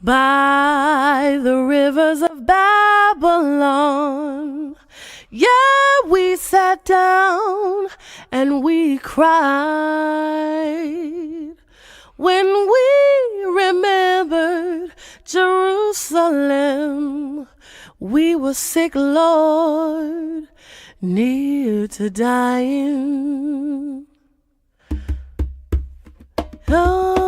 by the rivers of Babylon. Yeah, we sat down and we cried when we remembered Jerusalem. We were sick, Lord, near to dying. Oh,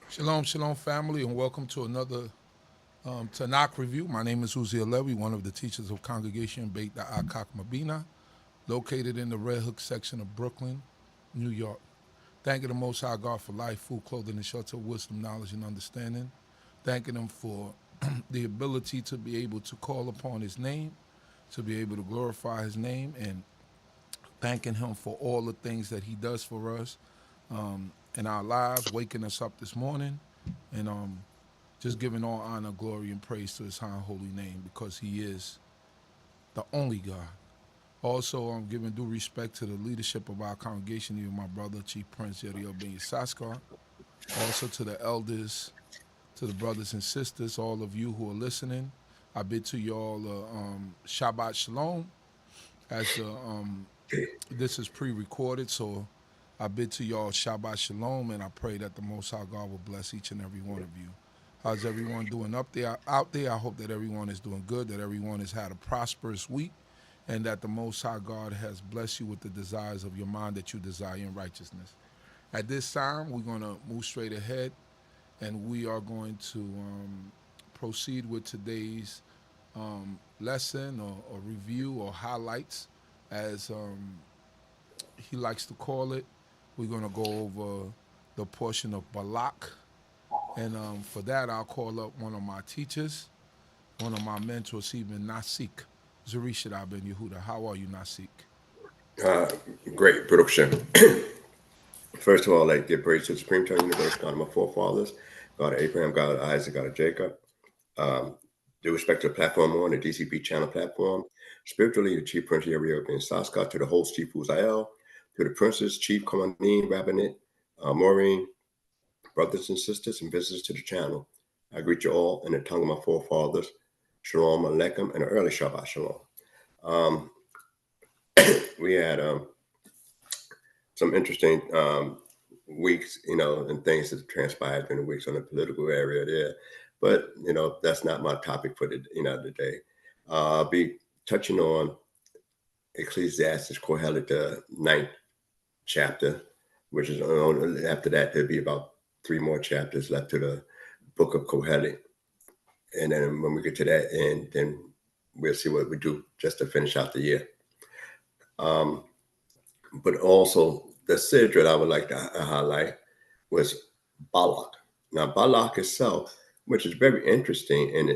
Shalom, shalom, family, and welcome to another Tanakh review. My name is Zurishaddai, one of the teachers of Congregation BINAH CHOKMAH, located in the Red Hook section of Brooklyn, New York. Thanking the Most High God for life, food, clothing, and shelter, wisdom, knowledge, and understanding. Thanking Him for the ability to be able to call upon His name, to be able to glorify His name, and thanking Him for all the things that He does for us in our lives, waking us up this morning, and just giving all honor, glory, and praise to His high and holy name, because He is the only God. Also, I'm giving due respect to the leadership of our congregation, even my brother, Chief Prince Yeriel Ben Saskar. Also to the elders, to the brothers and sisters, all of you who are listening. I bid to you all Shabbat Shalom. As this is pre-recorded, so I bid to y'all Shabbat Shalom, and I pray that the Most High God will bless each and every one of you. How's everyone doing out there? I hope that everyone is doing good, that everyone has had a prosperous week, and that the Most High God has blessed you with the desires of your mind that you desire in righteousness. At this time, we're going to move straight ahead, and we are going to proceed with today's lesson or review or highlights, as he likes to call it. We're going to go over the portion of Balak. And for that, I'll call up one of my teachers, one of my mentors, even Nasik, Zurishaddai ben Yehudah. How are you, Nasik? Great production. First of all, I'd like to give praise to the Supreme Eternal Universe, God of my forefathers, God of Abraham, God of Isaac, God of Jacob. Due respect to the platform on the D.C.B channel platform, spiritually, the Chief Prince Yeriel Ben Saskar, to the host, Chief Uziel, to the princes, Chief Komanim, Rabbinate, Maureen, brothers and sisters, and visitors to the channel. I greet you all in the tongue of my forefathers, Shalom Aleichem, and an early Shabbat Shalom. We had some interesting weeks, and things that transpired during the weeks on the political area there. But, that's not my topic for today. I'll be touching on Ecclesiastes, Kohelet, the 9th chapter, which is after that, there'll be about 3 more chapters left to the book of Kohelet. And then when we get to that end, then we'll see what we do just to finish out the year. But also the sidra that I would like to highlight was Balak. Now, Balak itself, which is very interesting in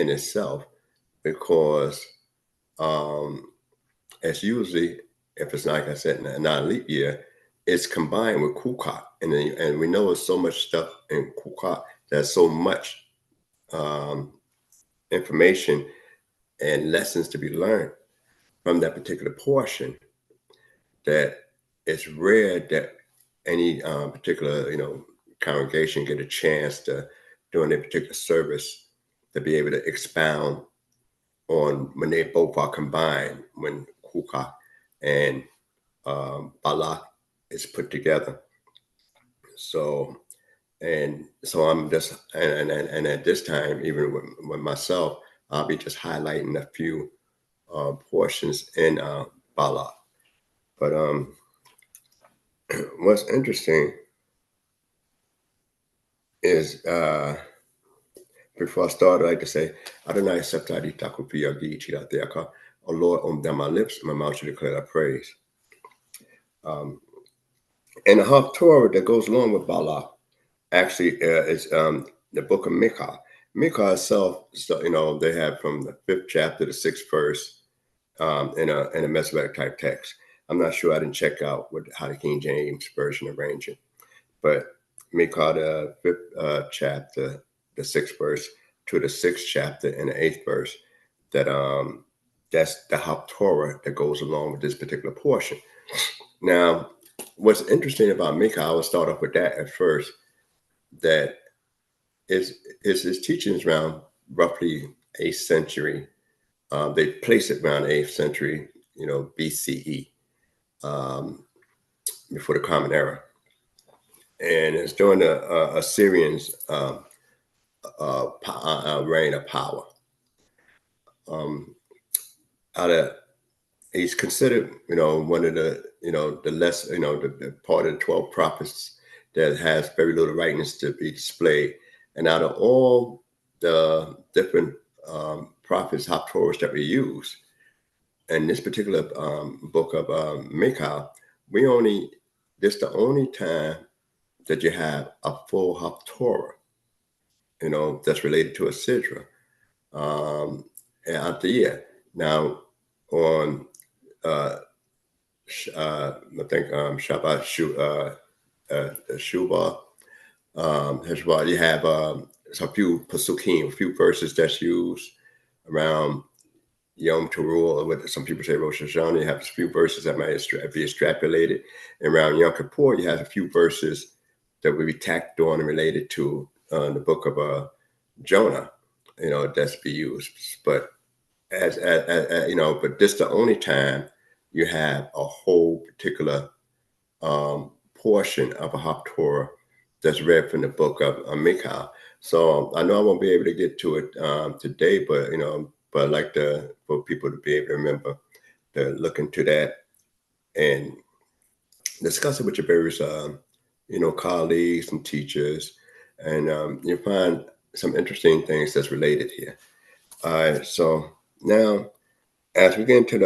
itself, because as usually, if it's like I said, not a leap year, it's combined with Kukak. And we know there's so much stuff in Kukak, there's so much information and lessons to be learned from that particular portion, that it's rare that any particular, congregation get a chance to, during a particular service, to be able to expound on when they both are combined, when Kukak and Balak is put together. So I'm just, and at this time, even with myself, I'll be just highlighting a few portions in Balak. But what's interesting is, before I start, I'd like to say, Adonai Septadi Takupi Yagi Chidateaka, O Lord, on my lips, my mouth should declare thy praise. And the Haftorah that goes along with Balak actually is the book of Micah. Micah itself, they have from the 5th chapter to 6th verse in a Masoretic type text. I'm not sure, I didn't check out how the King James Version arranged it. But Micah, the 5th chapter, the 6th verse, to the 6th chapter and the 8th verse, that that's the Torah that goes along with this particular portion. Now, what's interesting about Micah, I will start off with that at first, that is his teachings around roughly 8th century. They place it around 8th century, BCE, before the Common Era. And it's during the Assyrians' reign of power. He's considered, one of the, the less, the part of the 12 prophets that has very little rightness to be displayed. And out of all the different prophets, Torahs that we use, in this particular book of Micah, this is the only time that you have a full Torah, that's related to a Sidra. And out the year. Now, on I think Shabbat Shubah, you have a few pasukim, a few verses that's used around Yom Teruah, or what some people say Rosh Hashanah. You have a few verses that might be extrapolated. And around Yom Kippur, you have a few verses that will be tacked on and related to the book of Jonah, that's be used. But as but this is the only time you have a whole particular portion of a Torah that's read from the book of Micah. So I know I won't be able to get to it today, but I'd like for people to be able to remember to look into that and discuss it with your various colleagues and teachers, and you'll find some interesting things that's related here. All right, so now as we get into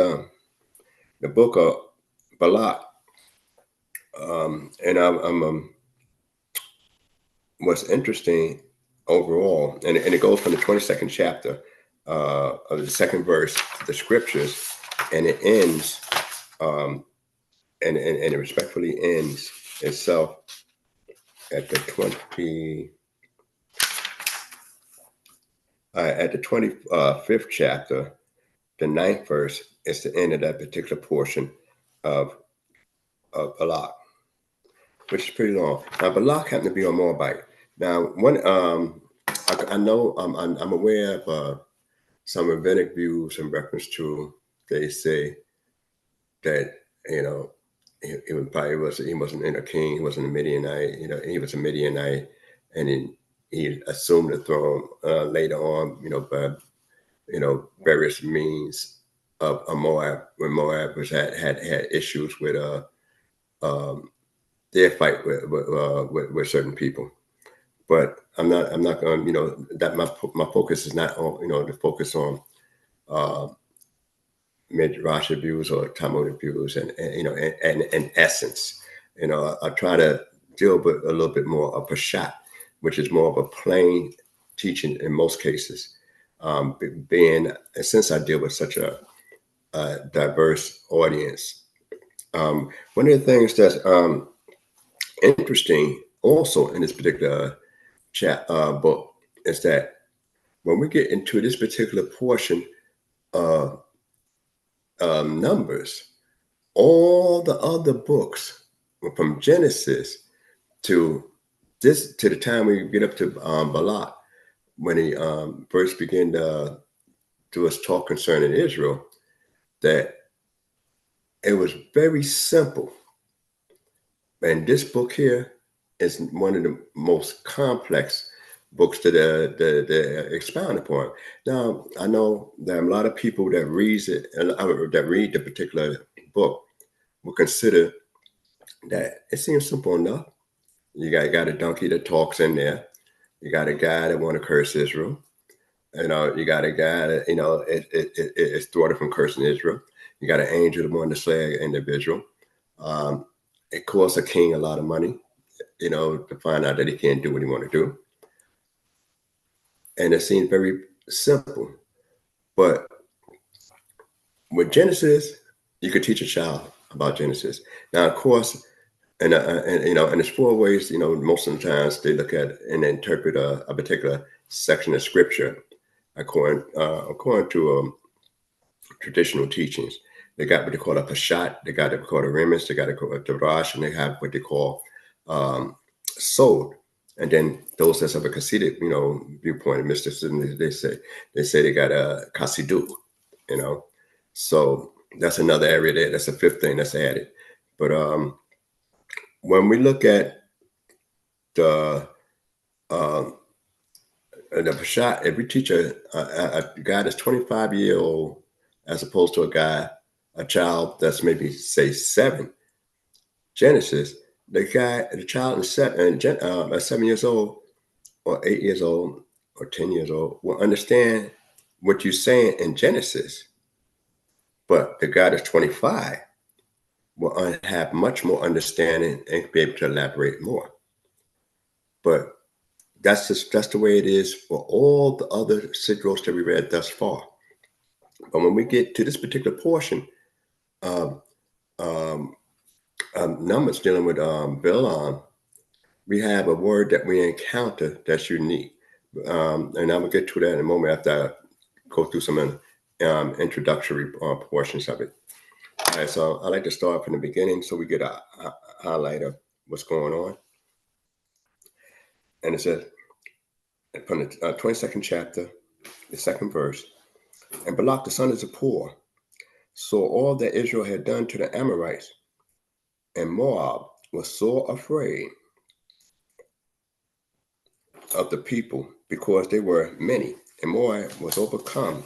the book of Balak, and I'm what's interesting overall, and it goes from the 22nd chapter of the second verse, the scriptures, and it ends, and it respectfully ends itself at the 25th chapter. The 9th verse is the end of that particular portion of Balak, which is pretty long. Now, Balak happened to be a Moabite. Now, I know I'm aware of some rabbinic views in reference to, they say that he wasn't a king, he wasn't a Midianite, he was a Midianite, and he assumed the throne later on, by various means of Moab, when Moab had issues with their fight with certain people. But I'm not going, that my focus is not on, to focus on Midrash views or Talmudic views, and in essence, I try to deal with a little bit more of Peshat, which is more of a plain teaching in most cases. Since I deal with such a diverse audience, one of the things that's interesting also in this particular book is that when we get into this particular portion of Numbers, all the other books from Genesis to the time we get up to Balak, when he first began to do his talk concerning Israel, that it was very simple. And this book here is one of the most complex books that expound upon. Now, I know there are a lot of people that read the particular book will consider that it seems simple enough. You got a donkey that talks in there. You got a guy that want to curse Israel. You got a guy that, is thwarted from cursing Israel. You got an angel that wanted to slay an individual. It costs a king a lot of money, to find out that he can't do what he want to do. And it seems very simple. But with Genesis, you could teach a child about Genesis. Now, of course, and there's four ways, most of the times they look at and interpret a particular section of scripture according to traditional teachings. They got what they call a pashat, they got what they call a remnants, they got a darash, and they have what they call sod. And then those that have a Hasidic, viewpoint of mysticism, they say they got a Chassidut, So that's another area there. That's the fifth thing that's added. But when we look at the Peshat, if we teach a guy that's 25-year-old as opposed to a child that's maybe say 7, Genesis, the child is 7 years old or 8 years old or 10 years old will understand what you're saying in Genesis, but the guy that's 25 will have much more understanding and be able to elaborate more. But that's the way it is for all the other sidros that we read thus far. But when we get to this particular portion, Numbers dealing with Balaam, we have a word that we encounter that's unique. And I'm going to get to that in a moment after I go through some introductory portions of it. All right, so I like to start from the beginning so we get a highlight of what's going on. And it says, from the 22nd chapter, the 2nd verse, and Balak the son of Zippor saw all that Israel had done to the Amorites, and Moab was so afraid of the people because they were many, and Moab was overcome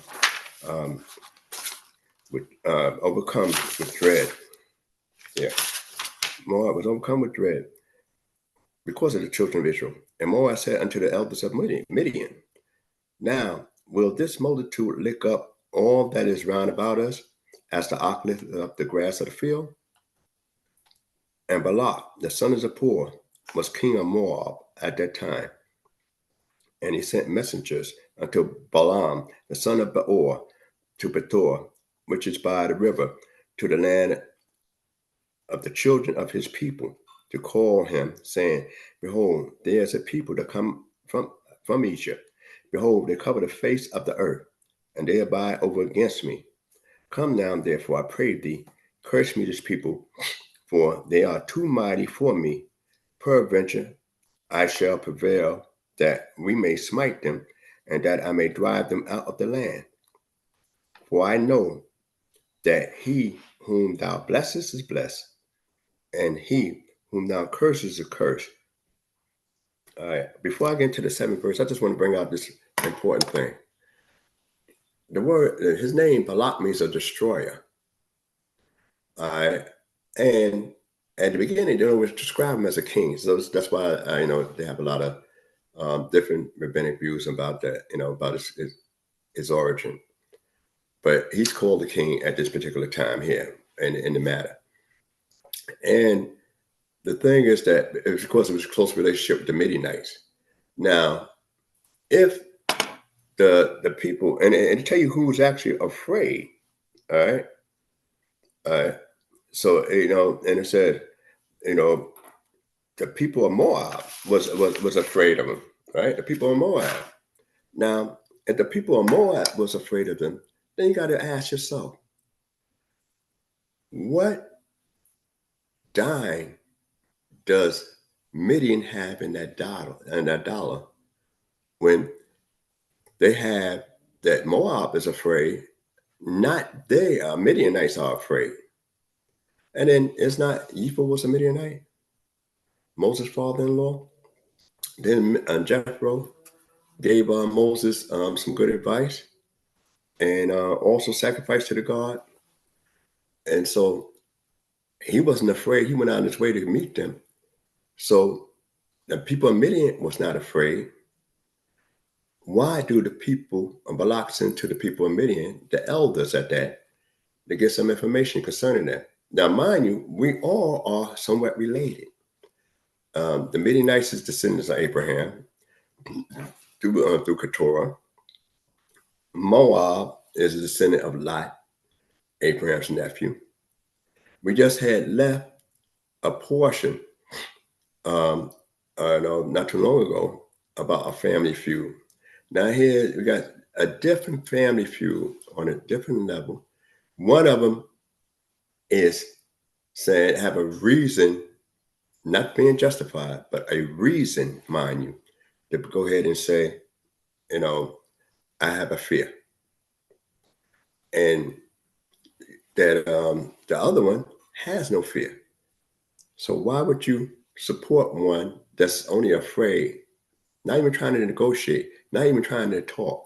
with dread. Yeah, Moab was overcome with dread because of the children of Israel. And Moab said unto the elders of Midian, now will this multitude lick up all that is round about us, as the ox lifteth up the grass of the field? And Balak, the son of Zippor, was king of Moab at that time. And he sent messengers unto Balaam, the son of Beor, to Pethor, which is by the river, to the land of the children of his people, to call him, saying, behold, there is a people that come from Egypt. Behold, they cover the face of the earth, and they abide over against me. Come now, therefore, I pray thee, curse me this people, for they are too mighty for me. Peradventure, I shall prevail, that we may smite them, and that I may drive them out of the land. For I know that he whom thou blessest is blessed, and he whom thou curses is cursed. All right, before I get into the 7th verse, I just want to bring out this important thing. The word, his name, Balak, means a destroyer. All right, and at the beginning, they always describe him as a king. So that's why, they have a lot of different rabbinic views about that, about his origin. But he's called the king at this particular time here in the matter. And the thing is that, of course, it was a close relationship with the Midianites. Now, if the people, and to tell you who was actually afraid, all right, so, and it said, the people of Moab was afraid of him, right? The people of Moab. Now, if the people of Moab was afraid of them, then you got to ask yourself, what dime does Midian have in that dollar when they have that Moab is afraid, not they are Midianites are afraid. And then it's not Ephah was a Midianite, Moses' father-in-law. Then Jethro gave Moses some good advice and also sacrificed to the God. And so he wasn't afraid. He went out his way to meet them. So the people of Midian was not afraid. Why do the people of Balak send to the people of Midian, the elders at that, to get some information concerning that? Now, mind you, we all are somewhat related. The Midianites is descendants of Abraham through Keturah. Moab is a descendant of Lot, Abraham's nephew. We just had left a portion, not too long ago, about a family feud. Now here we got a different family feud on a different level one of them is saying, have a reason, not being justified, but a reason, mind you, to go ahead and say, you know, I have a fear. And that the other one has no fear. So why would you support one that's only afraid, not even trying to negotiate, not even trying to talk?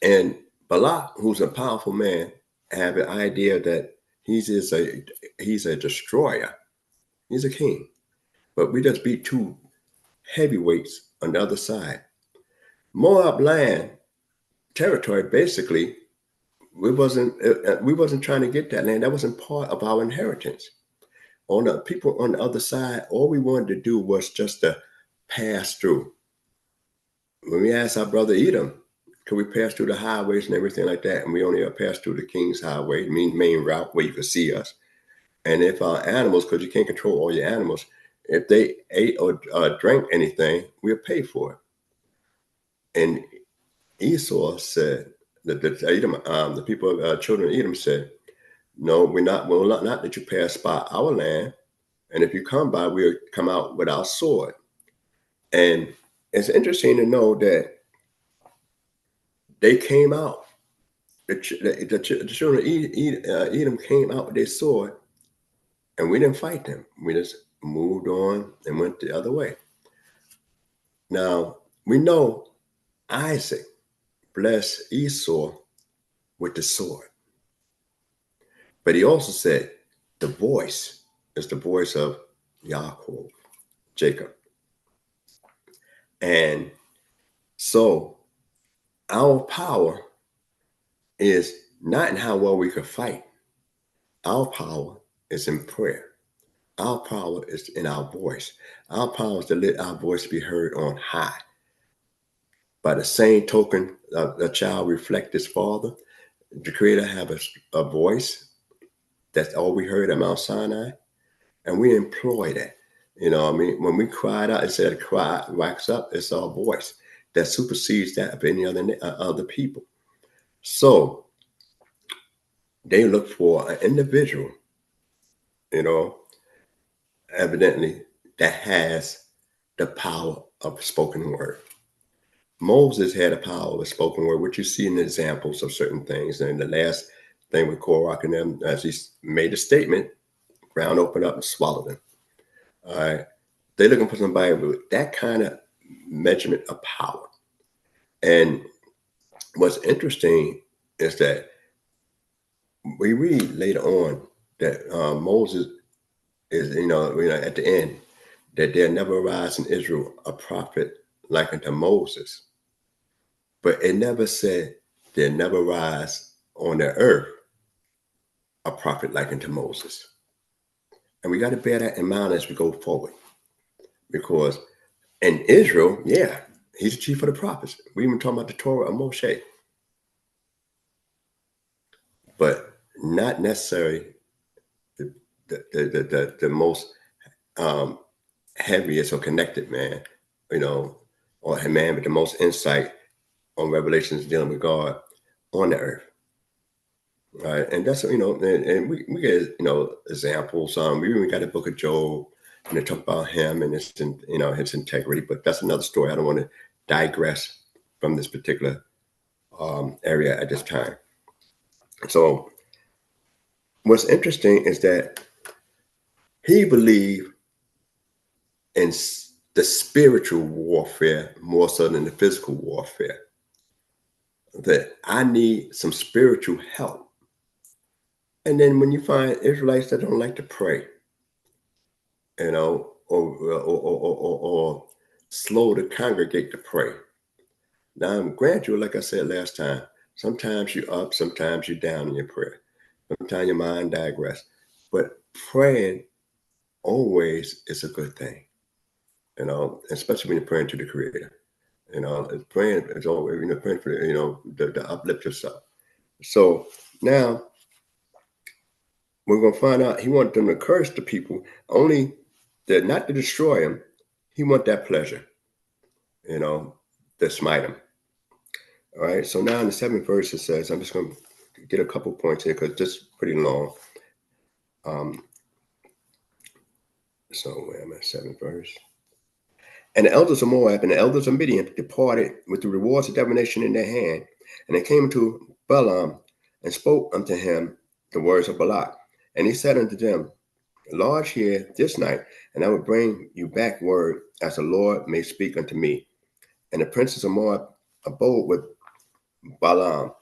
And Balak, who's a powerful man, have an idea that he's a destroyer. He's a king. But we just beat two heavyweights on the other side. Moab land territory, basically, we wasn't trying to get that land. That wasn't part of our inheritance. On the people on the other side, all we wanted to do was just to pass through. When we asked our brother Edom, could we pass through the highways and everything like that? And we only passed through the King's Highway, main route where you could see us. And if our animals, because you can't control all your animals, if they ate or drank anything, we'll pay for it. And Esau said, the people, children of Edom said, no, we'll not let you pass by our land. And if you come by, we'll come out with our sword. And it's interesting to know that they came out. The children of Edom came out with their sword, and we didn't fight them. We just moved on and went the other way. Now, we know Isaac blessed Esau with the sword. But he also said, the voice is the voice of Yaakov, Jacob. And so our power is not in how well we could fight. Our power is in prayer. Our power is in our voice. Our power is to let our voice be heard on high. By the same token, the child reflects his father. The Creator have a voice. That's all we heard at Mount Sinai. And we employ that. You know, I mean, when we cried out, instead of cry, wax up, it's our voice that supersedes that of any other people. So they look for an individual, you know, evidently that has the power of spoken word. Moses had a power of spoken word, which you see in the examples of certain things. And the last thing with Korach and them, as he made a statement, ground opened up and swallowed him. All right. They're looking for somebody with that kind of measurement of power. And what's interesting is that we read later on that Moses is, you know, at the end, that there never arise in Israel a prophet like unto Moses. But it never said there never rise on the earth a prophet like unto Moses. And we got to bear that in mind as we go forward. Because in Israel, yeah, he's the chief of the prophets. We even talking about the Torah of Moshe. But not necessarily the most heaviest or connected man, you know, or a man with the most insight on revelations dealing with God on the earth. Right. And that's, you know, and we get, you know, examples. We even got a book of Job, and they talk about him and his, you know, his integrity. But that's another story. I don't want to digress from this particular area at this time. So what's interesting is that he believed in the spiritual warfare more so than the physical warfare. That I need some spiritual help. And then when you find Israelites that don't like to pray, you know, or slow to congregate to pray. Now, I'm gradual, like I said last time. Sometimes you're up, sometimes you're down in your prayer. Sometimes your mind digress. But praying always is a good thing, you know, especially when you're praying to the Creator. You know, praying is always, you know, praying for, you know, to uplift yourself. So now we're going to find out he wanted them to curse the people, only that not to destroy him. He want that pleasure, you know, to smite him. All right. So now in the 7th verse, it says, I'm just going to get a couple points here because it's just pretty long. So where am I? 7th verse. And the elders of Moab and the elders of Midian departed with the rewards of divination in their hand. And they came to Balaam and spoke unto him the words of Balak. And he said unto them, lodge here this night, and I will bring you back word as the Lord may speak unto me. And the princes of Moab abode with Balaam.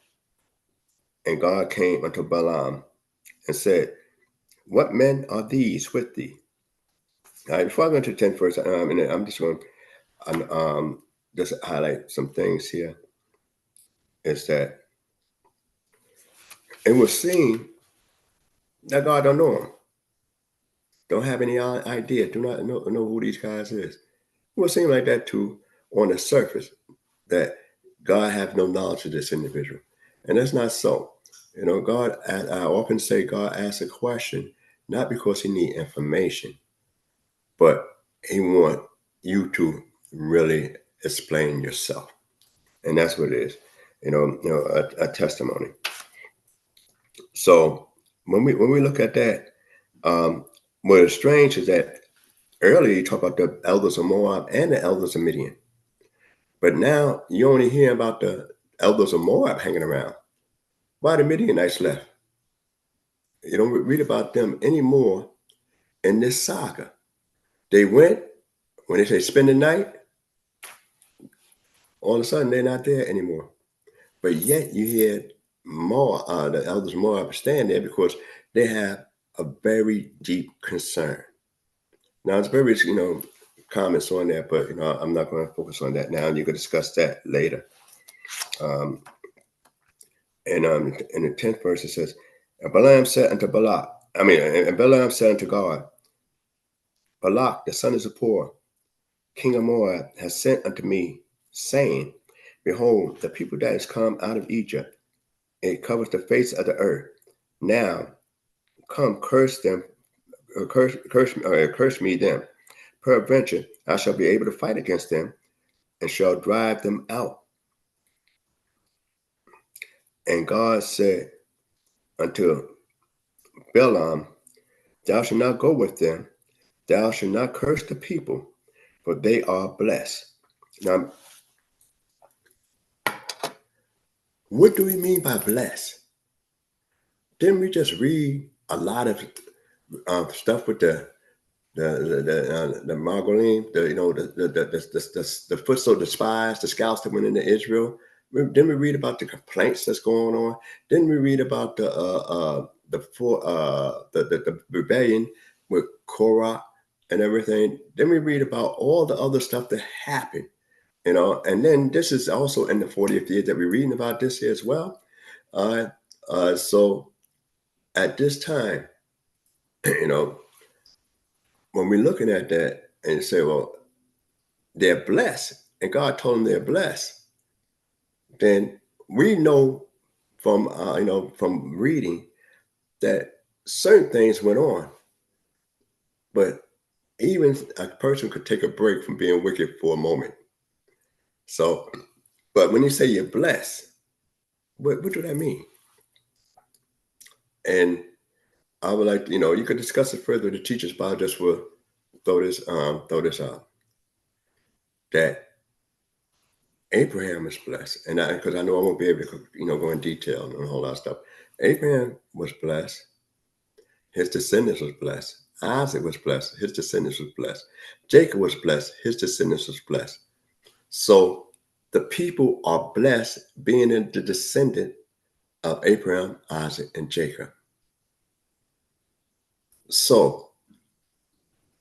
And God came unto Balaam and said, what men are these with thee? All right, before I go into the 10th verse, and I'm just going to just highlight some things here. Is that it was seen that God don't know him, don't have any idea, do not know who these guys is. It will seem like that too on the surface, that God have no knowledge of this individual, and that's not so. You know, God, I often say, God asks a question not because he need information, but he want you to really explain yourself, and that's what it is. A testimony. So when we look at that, what is strange is that earlier you talk about the elders of Moab and the elders of Midian, but now you only hear about the elders of Moab hanging around. Why the Midianites left? You don't read about them anymore in this saga. They went, when they say spend the night, all of a sudden they're not there anymore. But yet you hear the elders of Moab stand there because they have a very deep concern. Now it's very, comments on that, but I'm not going to focus on that now. You can discuss that later. And in the 10th verse it says, and Balaam said unto Balak, and Balaam said unto God, Balak, the son of Zippor, king of Moab, has sent unto me, saying, behold, the people that is come out of Egypt, it covers the face of the earth. Now come, curse them, curse me them. Peradventure, I shall be able to fight against them, and shall drive them out. And God said unto Balaam, thou shalt not go with them, thou shalt not curse the people, for they are blessed. Now, what do we mean by blessed? Didn't we just read a lot of stuff with the Margolim, the foot so despised, the scouts that went into Israel? Didn't we read about the complaints that's going on? Didn't we read about the rebellion with Korah and everything? Then we read about all the other stuff that happened, and then this is also in the 40th year that we're reading about this here as well. So at this time, when we're looking at that and say, well, they're blessed, and God told them they're blessed, then we know from from reading that certain things went on, but even a person could take a break from being wicked for a moment. So, but when you say you're blessed, what do that mean? And I would like, you could discuss it further with the teachers, but I just will throw this out. That Abraham is blessed, and because I know I won't be able to, go in detail on a whole lot of stuff. Abraham was blessed; his descendants was blessed. Isaac was blessed; his descendants was blessed. Jacob was blessed; his descendants was blessed. So the people are blessed, being the descendant of Abraham, Isaac, and Jacob. So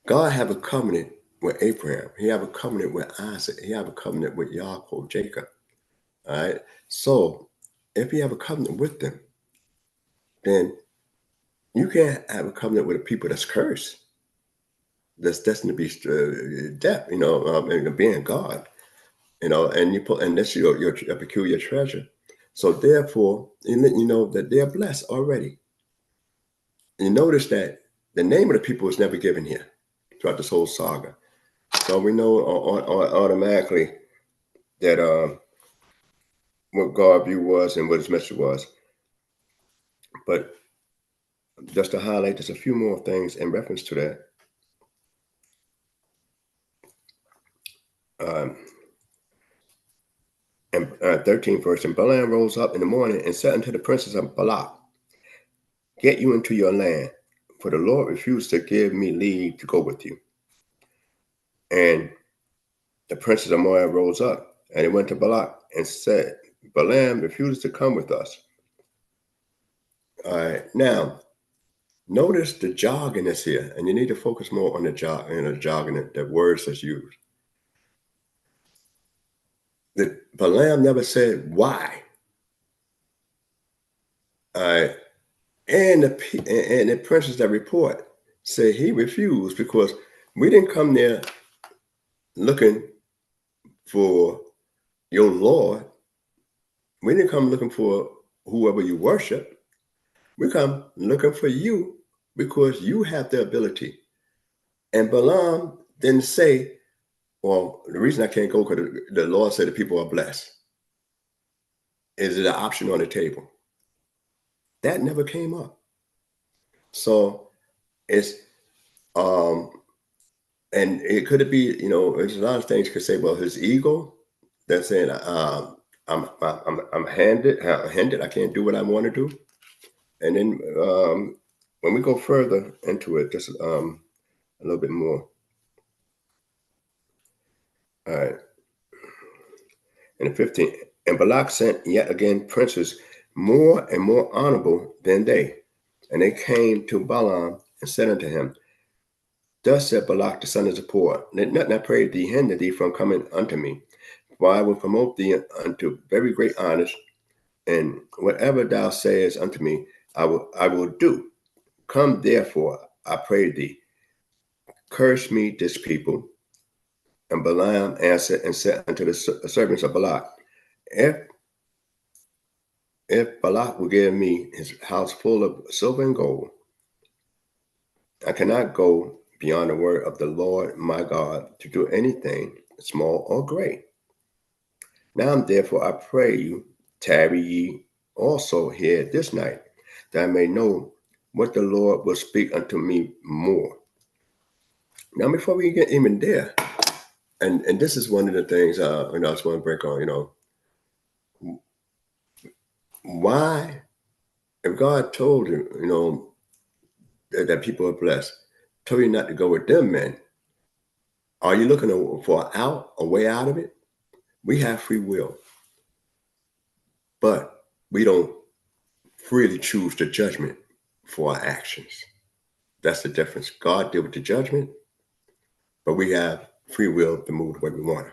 God have a covenant with Abraham. He have a covenant with Isaac. He have a covenant with Yaakov, Jacob. All right. So if you have a covenant with them, then you can't have a covenant with a people that's cursed, that's destined to be death. Being God. And that's your peculiar treasure. So therefore, you know that they're blessed already. You notice that the name of the people is never given here throughout this whole saga. So we know automatically that what God's view was and what his message was. But just to highlight just a few more things in reference to that. And 13th verse, and Balaam rose up in the morning and said unto the princes of Balak, get you into your land, for the Lord refused to give me leave to go with you. And the princes of Moab rose up, and they went to Balak and said, Balaam refuses to come with us. All right, now, notice the jargon is here, and you need to focus more on the jargon, the words that's used. The Balaam never said why. All right, and the princes that report say he refused because we didn't come there looking for your Lord. We didn't come looking for whoever you worship. We come looking for you because you have the ability. And Balaam didn't say, well, the reason I can't go because the Lord said the people are blessed. Is it an option on the table? That never came up. So it's, and it could be, there's a lot of things could say, well, his ego, that's saying, I'm handed, I can't do what I want to do. And then when we go further into it, just a little bit more. All right. And the 15th, and Balak sent yet again princes more and more honorable than they. And they came to Balaam and said unto him, thus said Balak the son of Zippor, let nothing I pray thee hinder thee from coming unto me, for I will promote thee unto very great honors, and whatever thou sayest unto me, I will do. Come therefore, I pray thee, curse me this people. And Balaam answered and said unto the servants of Balak, if Balak will give me his house full of silver and gold, I cannot go beyond the word of the Lord my God to do anything, small or great. Now therefore I pray you, tarry ye also here this night, that I may know what the Lord will speak unto me more. Now before we get even there, and this is one of the things I just want to break on, why, if God told you, that people are blessed, told you not to go with them men, are you looking for a way out of it? We have free will, but we don't freely choose the judgment for our actions. That's the difference. God deal with the judgment, but we have free will to move the way we want to.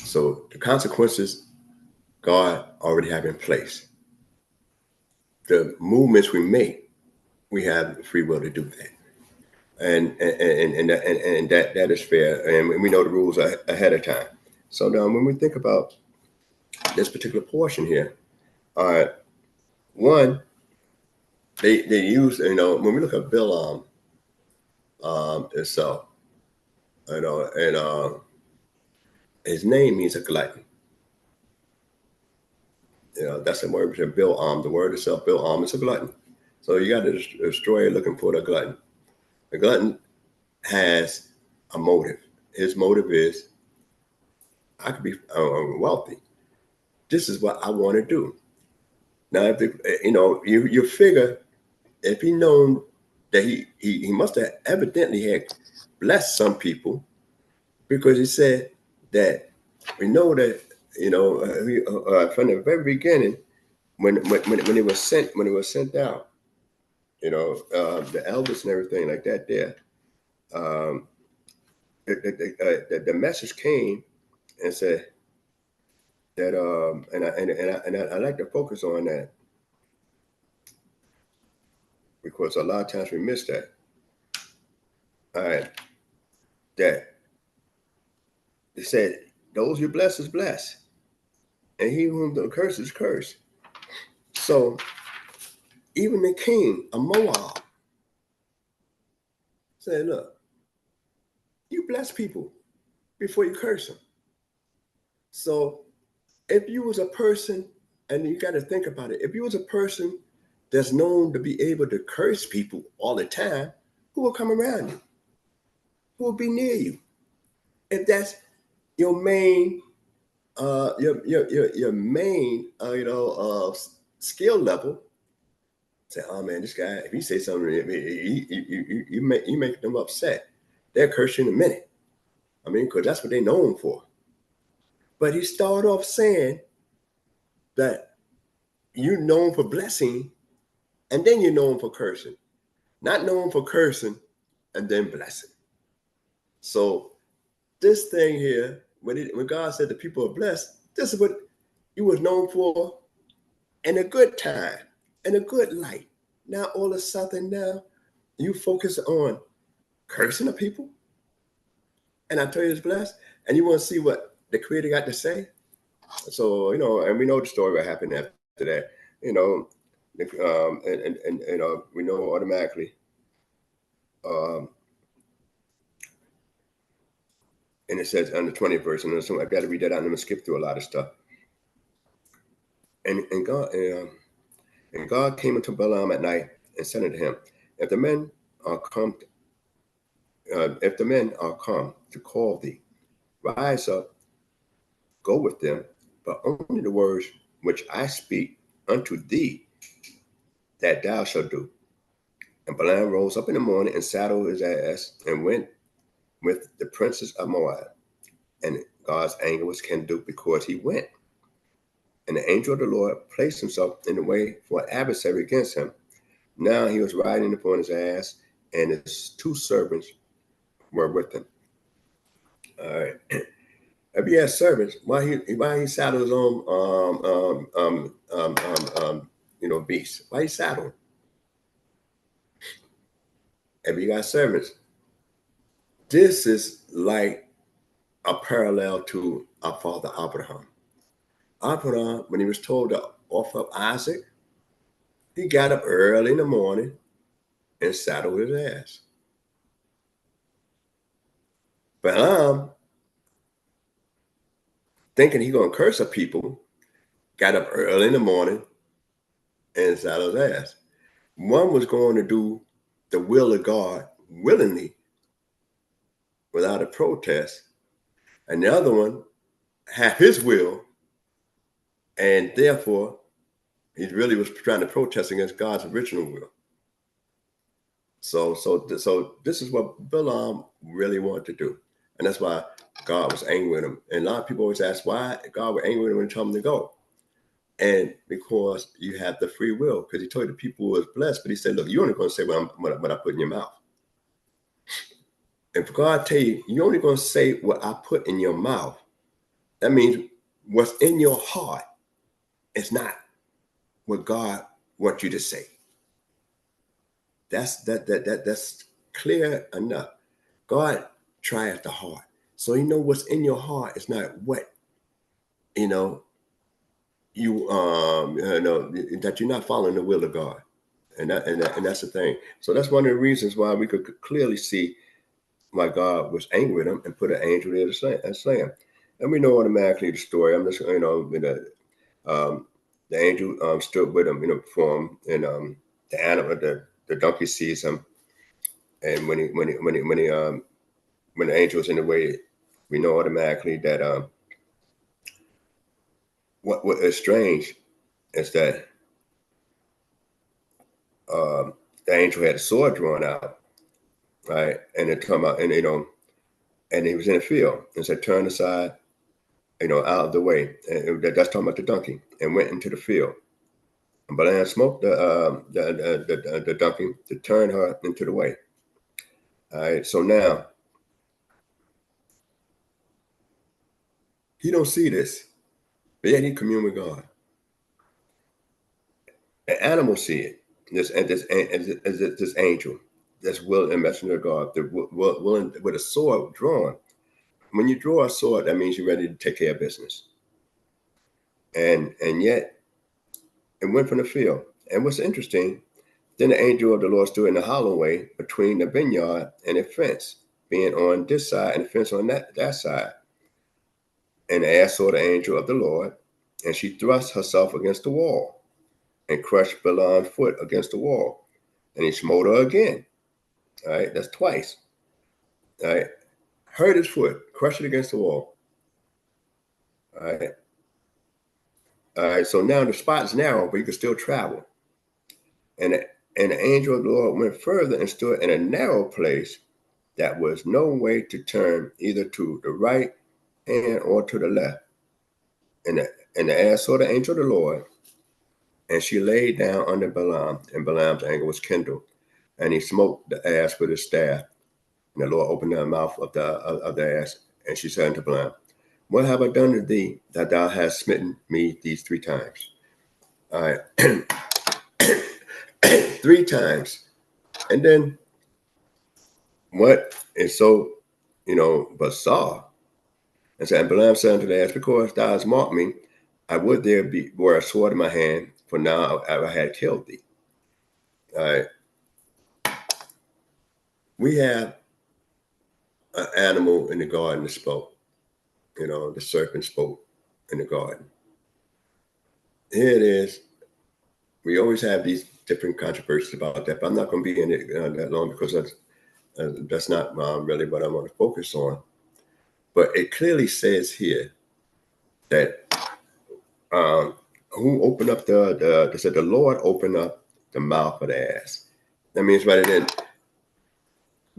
So the consequences, God already have in place. The movements we make, we have free will to do that. And that is fair. And we know the rules ahead of time. So now when we think about this particular portion here, one, they use, when we look at Balaam itself, and his name means a glutton. That's the word for Balaam. The word itself, Balaam, is a glutton. So you got to destroy looking for the glutton. The glutton has a motive. His motive is, I could be wealthy. This is what I want to do. Now, if you figure, if he known that he must have evidently had blessed some people, because he said that we know that from the very beginning, when it was sent out, the elders and everything like that there, the message came and said that, and I like to focus on that, because a lot of times we miss that. All right, that they said, those you bless is blessed, and he whom the curse is cursed. So even the king of Moab said, look, you bless people before you curse them. So if you was a person, and you got to think about it, if you was a person that's known to be able to curse people all the time, who will come around you? Who will be near you? If that's your main, your main, skill level, say, oh man, this guy, if he say something, you make them upset. They'll curse you in a minute. I mean, because that's what they're known for. But he started off saying that you're known for blessing, and then you're known for cursing. Not known for cursing and then blessing. So this thing here, when God said the people are blessed, this is what you was known for in a good time, in a good light. Now all of a sudden now, you focus on cursing the people, and I tell you it's blessed, and you want to see what the Creator got to say. So, and we know the story what happened after that, and we know automatically. And it says on the 20th verse, and so I got to read that out, and I'm gonna skip through a lot of stuff. And God came unto Balaam at night and said unto him, if the men are come to call thee, rise up, go with them, but only the words which I speak unto thee, that thou shalt do. And Balaam rose up in the morning and saddled his ass and went with the princes of Moab. And God's anger was kindled because he went. And the angel of the Lord placed himself in the way for an adversary against him. Now he was riding upon his ass, and his 2 servants were with him. All right. If he had servants, why he saddled his own beast? Why he saddled? If he got servants, this is like a parallel to our father Abraham. Abraham, when he was told to offer up Isaac, he got up early in the morning and saddled his ass. Balaam, thinking he's going to curse a people, got up early in the morning and saddled his ass. One was going to do the will of God willingly without a protest, and the other one had his will, and therefore he really was trying to protest against God's original will. So this is what Balaam really wanted to do, and that's why God was angry with him. And a lot of people always ask why God was angry with him and told him to go. And because you have the free will, because he told the people who was blessed, but he said, look, you're only going to say what I put in your mouth. If God tell you, you're only going to say what I put in your mouth, that means what's in your heart is not what God wants you to say. That's clear enough. God trieth the heart. So you know what's in your heart is not what, that you're not following the will of God. And that's the thing. So that's one of the reasons why we could clearly see why God was angry with him and put an angel there to slay him. And we know automatically the story. I'm just, the angel stood with him, before him, and the animal, the donkey sees him, and when the angel is in the way, we know automatically that what is strange is that the angel had a sword drawn out, right, and it come out, and and he was in the field, and said, "Turn aside, out of the way." And that's talking about the donkey, and went into the field. And Balaam smoked the donkey to turn her into the way. All right, so now he don't see this, but yet he commune with God. An animal see it. This angel, this will and messenger of God, willing with a sword drawn. When you draw a sword, that means you're ready to take care of business. And yet, it went from the field. And what's interesting, then the angel of the Lord stood in the hollow way between the vineyard and the fence, being on this side and the fence on that side. And the ass saw the angel of the Lord, and she thrust herself against the wall. and crushed Balaam's foot against the wall. And he smote her again. All right, that's twice. All right, hurt his foot, crushed it against the wall. All right. All right, so now the spot is narrow, but you can still travel. And the angel of the Lord went further and stood in a narrow place that was no way to turn either to the right hand or to the left. And the ass saw the angel of the Lord, and she laid down under Balaam, and Balaam's anger was kindled. And he smote the ass with his staff. And the Lord opened the mouth of the ass, and she said unto Balaam, what have I done to thee that thou hast smitten me these 3 times? All right. 3 times. And then what is so, bizarre? And said, and Balaam said unto the ass, because thou hast marked me, I would there were a sword in my hand, for now I had killed thee. All right. We have an animal in the garden that spoke. The serpent spoke in the garden. Here it is. We always have these different controversies about that, but I'm not going to be in it that long because that's not really what I want to focus on. But it clearly says here that who opened up they said the Lord opened up the mouth of the ass. That means rather than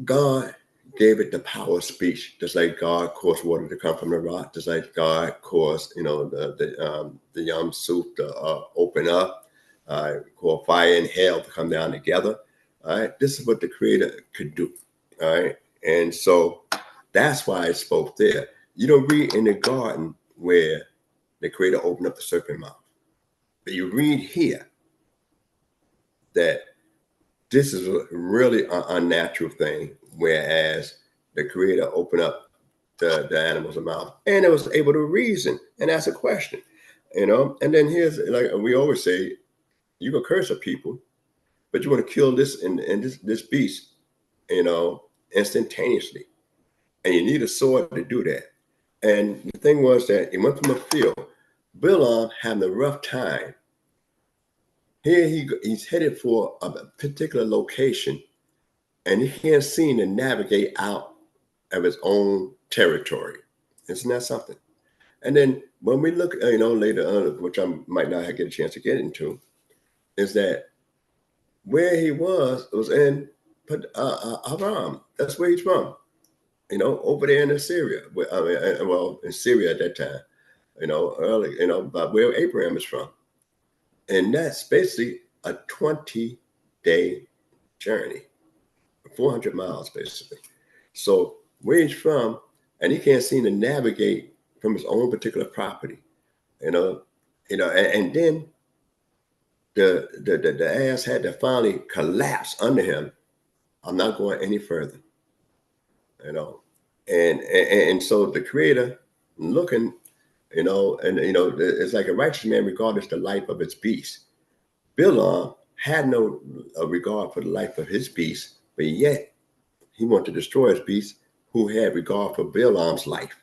God gave it the power of speech, just like God caused water to come from the rock, just like God caused, the Yam Suf to open up, called fire and hell to come down together. All right, this is what the Creator could do. All right, and so that's why it spoke there. You don't read in the garden where the Creator opened up the serpent mouth, but you read here that this is a really unnatural thing, whereas the Creator opened up the animal's mouth and it was able to reason and ask a question, And then here's, like we always say, you can curse a people, but you want to kill this and this beast, instantaneously. And you need a sword to do that. And the thing was that it went from a field. Balaam having a rough time. Here he's headed for a particular location, and he can't seem to navigate out of his own territory. Isn't that something? And then when we look, later on, which I might not get a chance to get into, is that where he was in Aram. That's where he's from. Over there in Assyria. In Syria at that time. Early. About where Abraham is from. And that's basically a 20-day journey, 400 miles basically. So where he's from, and he can't seem to navigate from his own particular property, and then the ass had to finally collapse under him. I'm not going any further, and so the Creator looking, it's like a righteous man regardeth the life of its beast. Balaam had no regard for the life of his beast, but yet he wanted to destroy his beast who had regard for Balaam's life.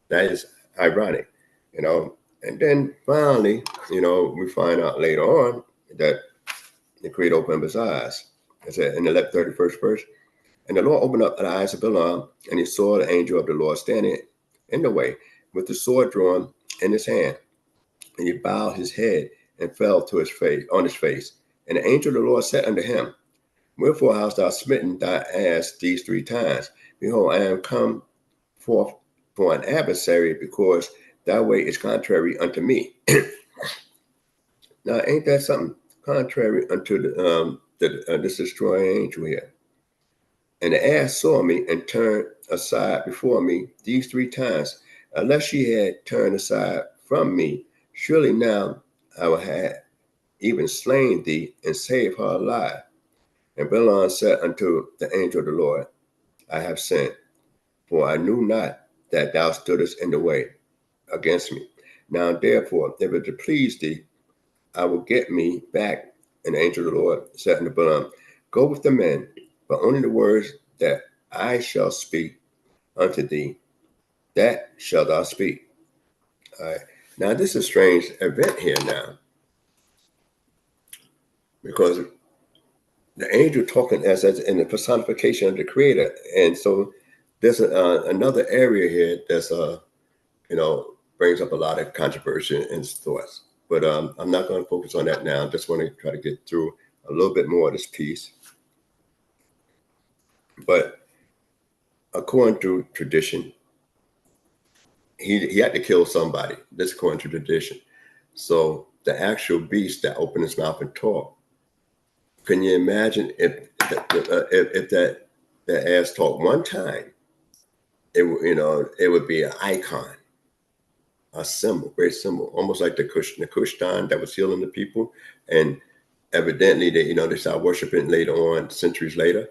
That is ironic, And then finally, we find out later on that the Creator opened up his eyes. It said in the 31st verse, and the Lord opened up the eyes of Balaam, and he saw the angel of the Lord standing in the way with the sword drawn in his hand. And he bowed his head and fell to his face. And the angel of the Lord said unto him, wherefore hast thou smitten thy ass these 3 times? Behold, I am come forth for an adversary, because thy way is contrary unto me. Now, ain't that something? Contrary unto this destroying angel here. And the ass saw me and turned aside before me these 3 times. Unless she had turned aside from me, surely now I would have even slain thee and saved her alive. And Balaam said unto the angel of the Lord, I have sinned, for I knew not that thou stoodest in the way against me. Now therefore, if it please thee, I will get me back. And the angel of the Lord said unto Balaam, go with the men, but only the words that I shall speak unto thee, that shalt thou speak. All right. Now this is a strange event here now. because the angel talking as in the personification of the Creator. And so there's another area here that's brings up a lot of controversy and thoughts. But I'm not going to focus on that now. I just want to try to get through a little bit more of this piece. But according to tradition, he had to kill somebody. That's according to tradition. So the actual beast that opened his mouth and talked. Can you imagine if that ass talked one time? It would be an icon, a symbol, great symbol, almost like the Kushtan that was healing the people, and evidently they started worshiping later on, centuries later.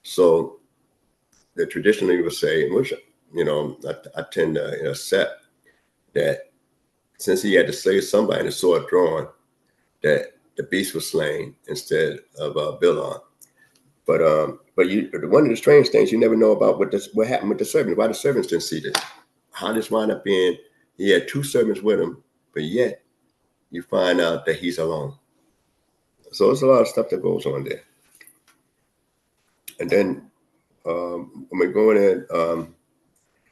So the traditionally would say, which I tend to accept, that since he had to slay somebody and the sword drawn, that the beast was slain instead of Balaam. But one of the strange things, you never know about what happened with the servants. Why the servants didn't see this? How this wound up being, he had 2 servants with him, but yet you find out that he's alone. So there's a lot of stuff that goes on there. And then when we go in,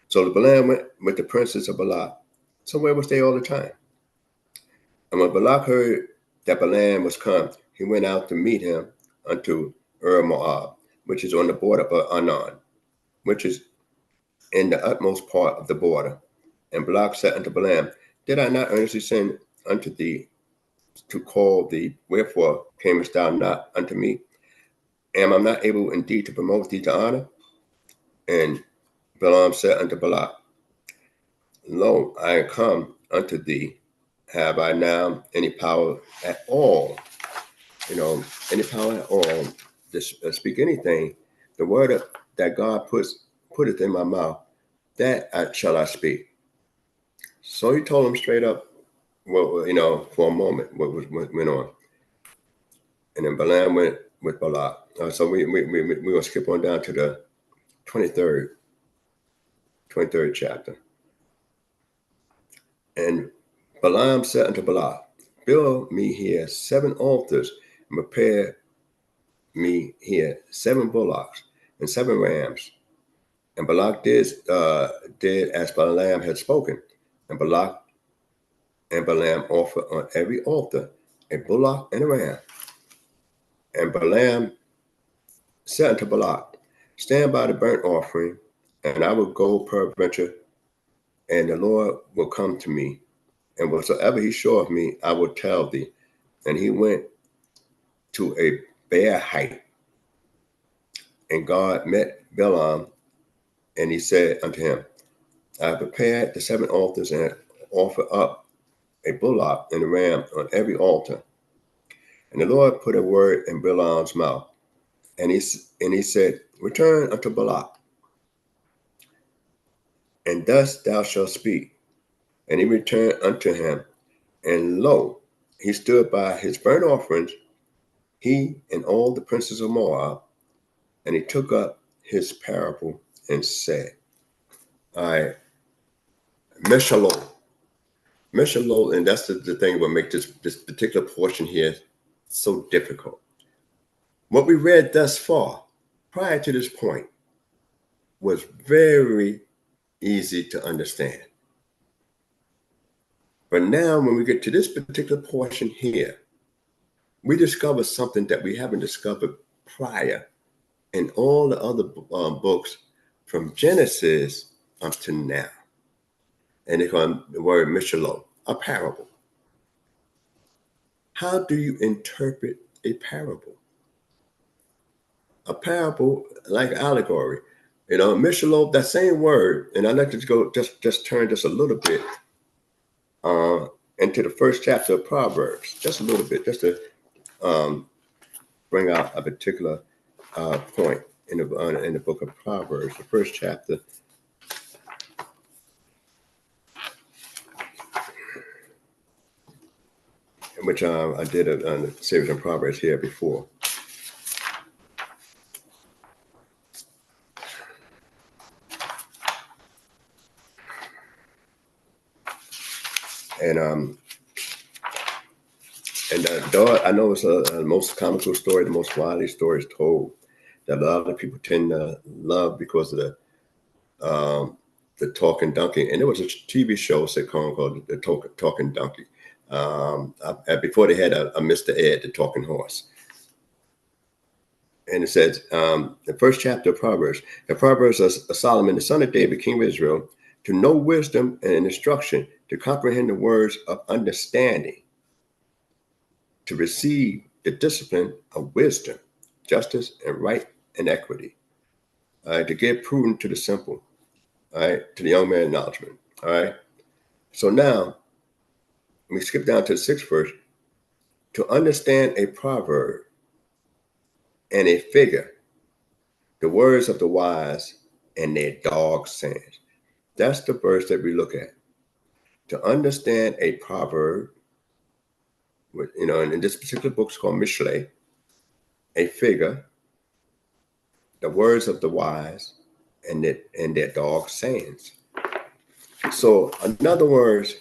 so the Balaam went with the princes of Balak. So where was they all the time? And when Balak heard that Balaam was come, he went out to meet him unto Moab, which is on the border of Anon, which is in the utmost part of the border. And Balak said unto Balaam, did I not earnestly send unto thee to call thee? Wherefore camest thou not unto me? Am I not able indeed to promote thee to honor? And Balaam said unto Balak, lo, I am come unto thee. Have I now any power at all? Any power at all to speak anything? The word that God putteth in my mouth, that shall I speak. So he told him straight up, for a moment, what went on. And then Balaam went with Balak. So we're going to skip on down to the 23rd chapter. And Balaam said unto Balak, build me here 7 altars, and prepare me here 7 bullocks and 7 rams. And Balak did as Balaam had spoken. And Balak and Balaam offered on every altar a bullock and a ram. And Balaam said unto Balak, stand by the burnt offering, and I will go peradventure, and the Lord will come to me. And whatsoever he showeth me, I will tell thee. And he went to a bare height. And God met Balaam, and he said unto him, I have prepared the 7 altars, and offer up a bullock and a ram on every altar. And the Lord put a word in Balaam's mouth, and he said, return unto Balak, and thus thou shalt speak. And he returned unto him, and lo, he stood by his burnt offerings, he and all the princes of Moab. And he took up his parable and said, all right, Meshalom, and that's the thing that will make this particular portion here so difficult. What we read thus far, prior to this point, was very easy to understand. But now when we get to this particular portion here, we discover something that we haven't discovered prior in all the other books from Genesis up to now. And they call the word Mishalom, a parable. How do you interpret a parable? A parable, like allegory, Mishalom, that same word, and I'd like to go just turn just a little bit into the first chapter of Proverbs, just a little bit, just to bring out a particular point in the book of Proverbs, the first chapter. Which I did a series on Proverbs here before. And And I know it's the most comical story, the most widely stories told that a lot of people tend to love because of the talking donkey. And there was a TV show sitcom called the Talking Donkey. Before they had a Mr. Ed, the talking horse. And it says, the first chapter of Proverbs, the Proverbs of Solomon, the son of David, king of Israel, to know wisdom and instruction, to comprehend the words of understanding, to receive the discipline of wisdom, justice, and right and equity, to give prudence to the simple, all right, to the young man acknowledgement. All right. So now we skip down to the 6th verse. To understand a proverb and a figure, the words of the wise and their dog sayings. That's the verse that we look at. To understand a proverb, and in this particular book it's called Mishlei, a figure, the words of the wise and their dog sayings. So in other words,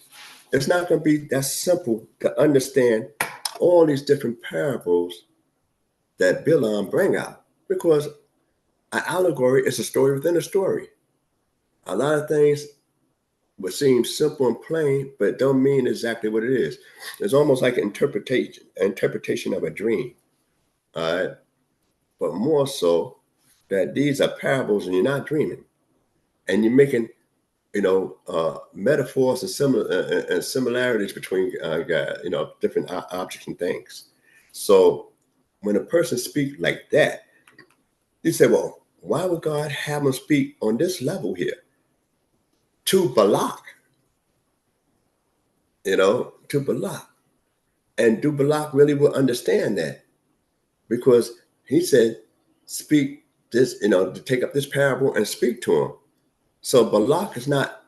it's not going to be that simple to understand all these different parables that Balaam bring out, because an allegory is a story within a story. A lot of things would seem simple and plain, but don't mean exactly what it is. It's almost like an interpretation of a dream. All right. But more so that these are parables and you're not dreaming. And you're making, metaphors and similarities between, different objects and things. So when a person speaks like that, you say, well, why would God have him speak on this level here to Balak? To Balak. And do Balak really will understand that? Because he said, speak this, to take up this parable and speak to him. So Balak is not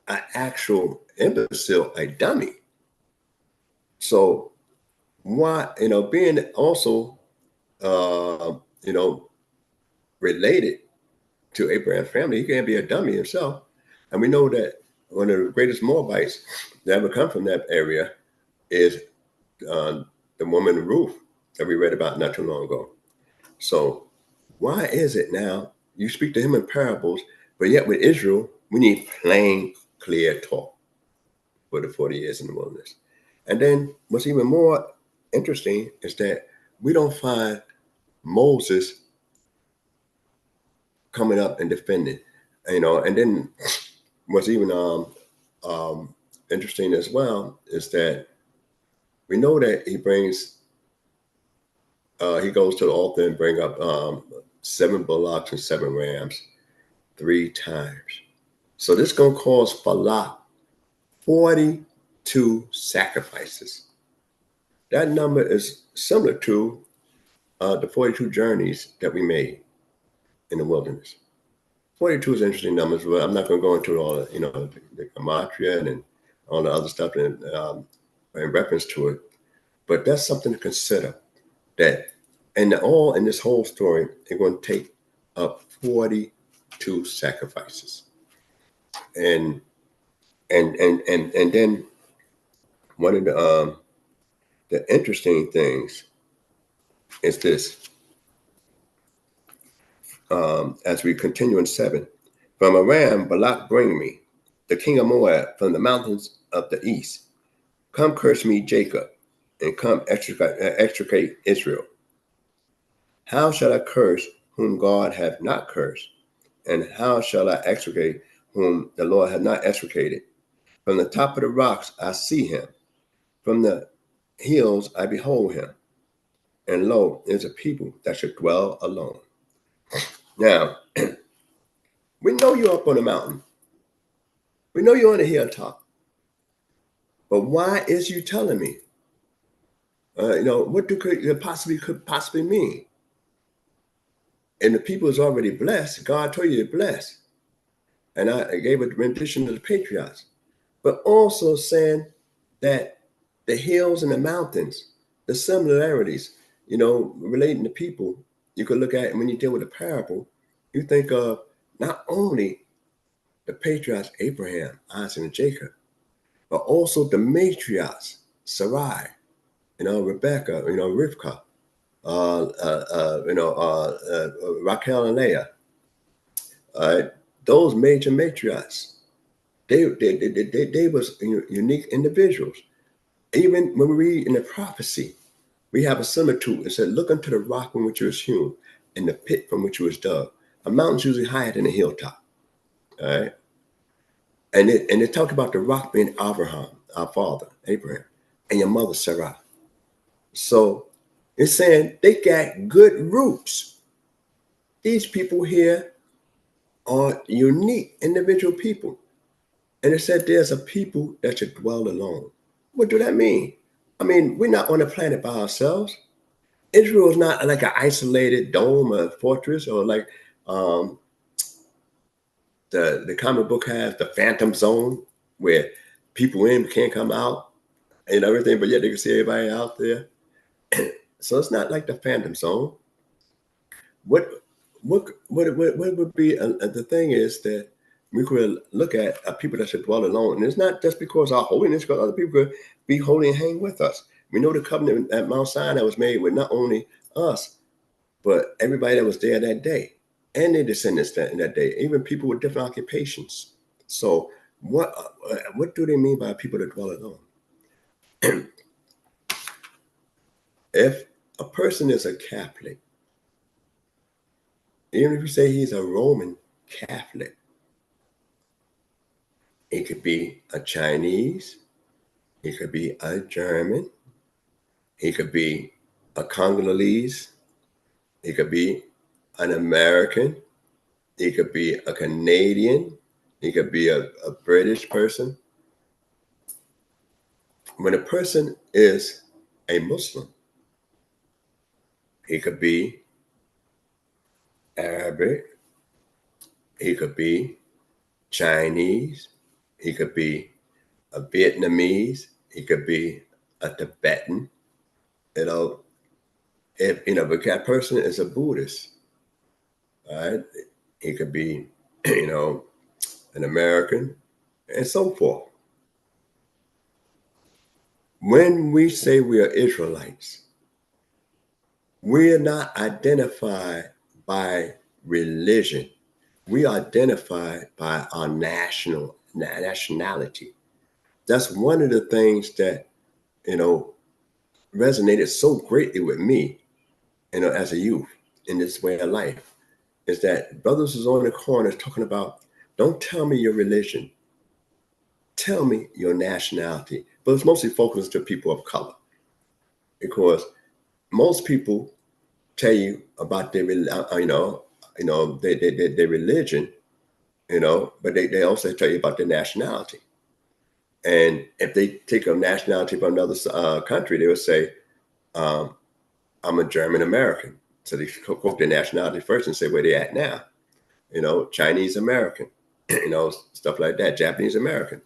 an actual imbecile, a dummy. So why, being also, related to Abraham's family, he can't be a dummy himself. And we know that one of the greatest Moabites that ever come from that area is the woman Ruth that we read about not too long ago. So why is it now you speak to him in parables, but yet with Israel, we need plain, clear talk for the 40 years in the wilderness? And then what's even more interesting is that we don't find Moses coming up and defending, and then what's even interesting as well is that we know that he goes to the altar and bring up 7 bullocks and 7 rams 3 times. So this is going to cause Balak 42 sacrifices. That number is similar to the 42 journeys that we made in the wilderness. 42 is an interesting number, but I'm not going to go into all the gematria and all the other stuff in reference to it. But that's something to consider. That in this whole story, they're going to take up 42 sacrifices, and then one of the interesting things is this. As we continue in 7, from Aram, Balak bring me, the king of Moab, from the mountains of the east. Come curse me, Jacob, and come extricate Israel. How shall I curse whom God hath not cursed? And how shall I extricate whom the Lord hath not extricated? From the top of the rocks I see him. From the hills I behold him. And lo, is a people that should dwell alone. Now, we know you're up on the mountain. We know you're on the hilltop. But why is you telling me? What could it possibly mean? And the people is already blessed. God told you to bless. And I gave a rendition to the patriarchs. But also saying that the hills and the mountains, the similarities, relating to people, you could look at it, and when you deal with a parable, you think of not only the patriarchs, Abraham, Isaac, and Jacob, but also the matriarchs, Sarai, Rebecca, Rivka, Raquel and Leah. Those major matriarchs, they was unique individuals. Even when we read in the prophecy, we have a similitude. It said, look unto the rock from which it was hewn, and the pit from which it was dug. A mountain's usually higher than a hilltop. All right. And it talked about the rock being Abraham, our father, Abraham, and your mother, Sarah. So it's saying they got good roots. These people here are unique individual people. And it said there's a people that should dwell alone. What do that mean? I mean, we're not on the planet by ourselves. Israel is not like an isolated dome or fortress, or like the comic book has the phantom zone where people in can't come out and everything, but yet they can see everybody out there. So it's not like the phantom zone. What would be the thing is that we could look at people that should dwell alone, and it's not just because our holiness, because other people could be holy and hang with us. We know the covenant at Mount Sinai was made with not only us, but everybody that was there that day, and their descendants in that day, even people with different occupations. So what do they mean by people that dwell alone? If a person is a Catholic, even if you say he's a Roman Catholic, it could be a Chinese, it could be a German, it could be a Congolese, it could be an American, it could be a Canadian, it could be a British person. When a person is a Muslim, it could be Arabic, it could be Chinese, it could be a Vietnamese, it could be a Tibetan. If that person is a Buddhist, all right, it could be, an American, and so forth. When we say we are Israelites, we are not identified by religion. We are identified by our nationality. That's one of the things that, resonated so greatly with me, as a youth in this way of life, is that brothers is on the corner talking about, don't tell me your religion, tell me your nationality. But it's mostly focused to people of color, because most people tell you about their, their religion, but they also tell you about their nationality. And if they take a nationality from another country, they would say, I'm a German American. So they quote their nationality first and say where they at now. Chinese American, stuff like that, Japanese American,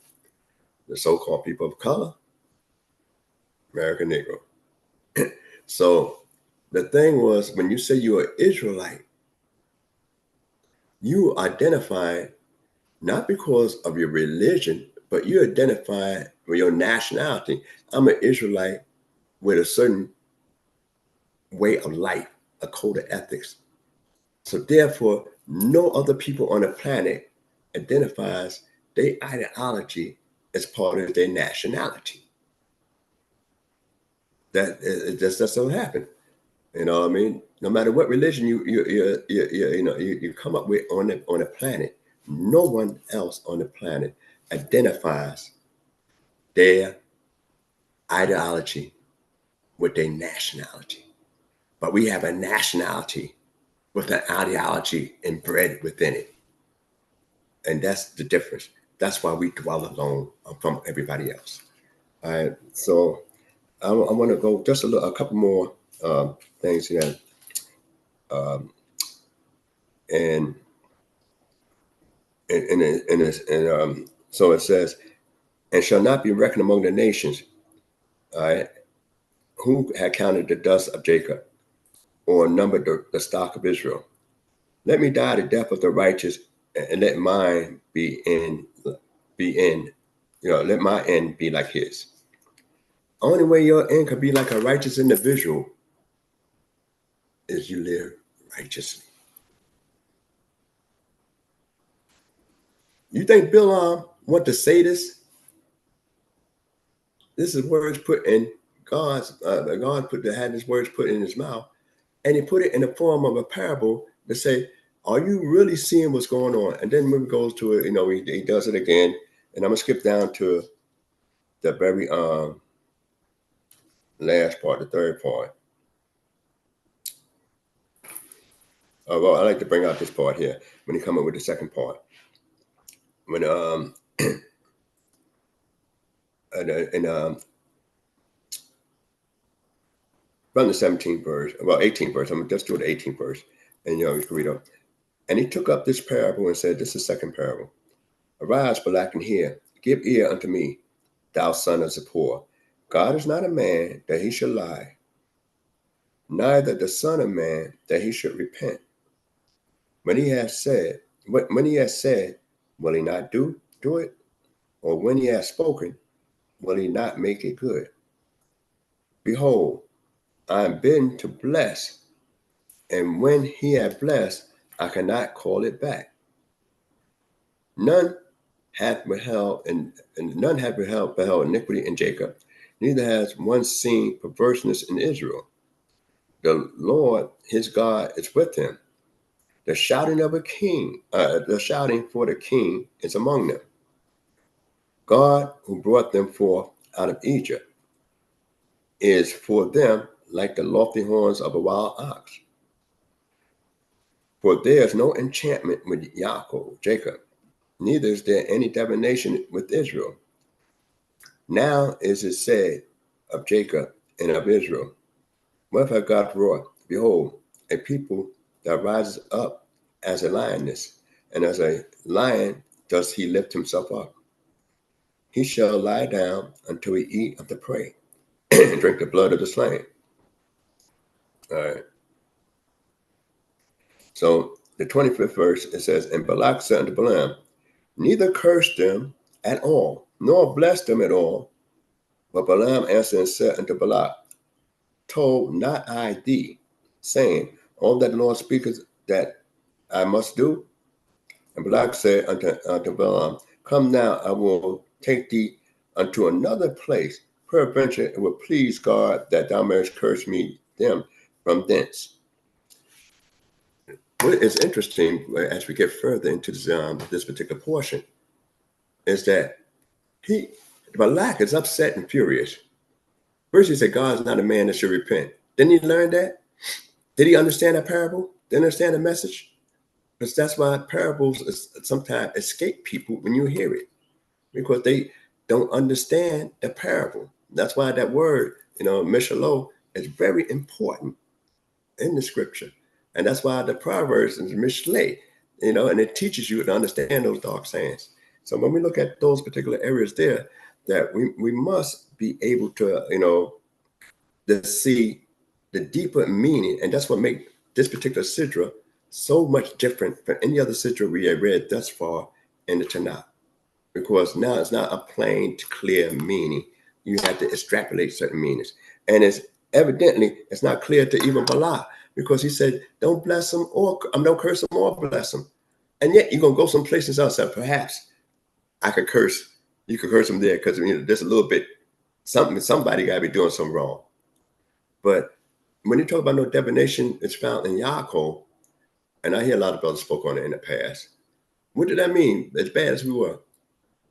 the so-called people of color, American Negro. So the thing was, when you say you're an Israelite, you identify not because of your religion, but you identify with your nationality. I'm an Israelite with a certain way of life, a code of ethics. So therefore, no other people on the planet identifies their ideology as part of their nationality. That just doesn't happen. No matter what religion you come up with on the planet, no one else on the planet identifies their ideology with their nationality. But we have a nationality with an ideology embedded within it. And that's the difference. That's why we dwell alone from everybody else. All right. So I want to go just a couple more things here. So it says, and shall not be reckoned among the nations, all right, who had counted the dust of Jacob, or numbered the stock of Israel. Let me die the death of the righteous, and let mine let my end be like his. only way your end can be like a righteous individual is you live righteously. You think Balaam want to say this? This is words put in God's, God had his words put in his mouth, and he put it in the form of a parable to say, are you really seeing what's going on? And then when it goes to it, he does it again. And I'm going to skip down to the very last part, the third part. Well, I like to bring out this part here when you come up with the second part. When from the 17th verse, well, 18th verse. I'm gonna just do the 18th verse, and you can read up. And he took up this parable and said, "This is the second parable. Arise, Balak, and hear. Give ear unto me, thou son of Zippor. God is not a man that he should lie, neither the son of man that he should repent. When he has said, will he not do it? Or when he has spoken, will he not make it good? Behold, I am bidden to bless, and when he hath blessed, I cannot call it back. None hath beheld iniquity in Jacob, neither has one seen perverseness in Israel. The Lord his God is with him. The shouting of a king, the shouting for the king is among them. God who brought them forth out of Egypt is for them like the lofty horns of a wild ox. For there is no enchantment with Jacob, neither is there any divination with Israel. Now is it said of Jacob and of Israel, what hath God wrought? Behold, a people that rises up as a lioness, and as a lion does he lift himself up. He shall lie down until he eat of the prey and drink the blood of the slain. All right. So the 25th verse, it says, and Balak said unto Balaam, neither curse them at all, nor bless them at all. But Balaam answered and said unto Balak, told not I thee, saying, all that the Lord speaketh that I must do? And Balak said unto Balaam, come now, I will take thee unto another place. Peradventure it will please God that thou mayest curse me them from thence. What is interesting as we get further into this particular portion is that Balak is upset and furious. First he said, God is not a man that should repent. Didn't he learn that? Did he understand that parable? Did he understand the message? Because that's why parables sometimes escape people when you hear it, because they don't understand the parable. That's why that word, Mishalot, is very important in the scripture. And that's why the Proverbs is Mishlei, and it teaches you to understand those dark sayings. So when we look at those particular areas there, that we must be able to, to see the deeper meaning. And that's what makes this particular sidra so much different from any other sidra we have read thus far in the Tanakh. Because now it's not a plain, clear meaning. You have to extrapolate certain meanings. And it's not clear to even Balak, because he said, don't bless them or don't curse them or bless them. And yet you're going to go some places else that perhaps I could curse. You could curse them there because there's a little bit somebody got to be doing something wrong. But when you talk about no divination, it's found in Yaakov, and I hear a lot of brothers spoke on it in the past. What did that mean? As bad as we were,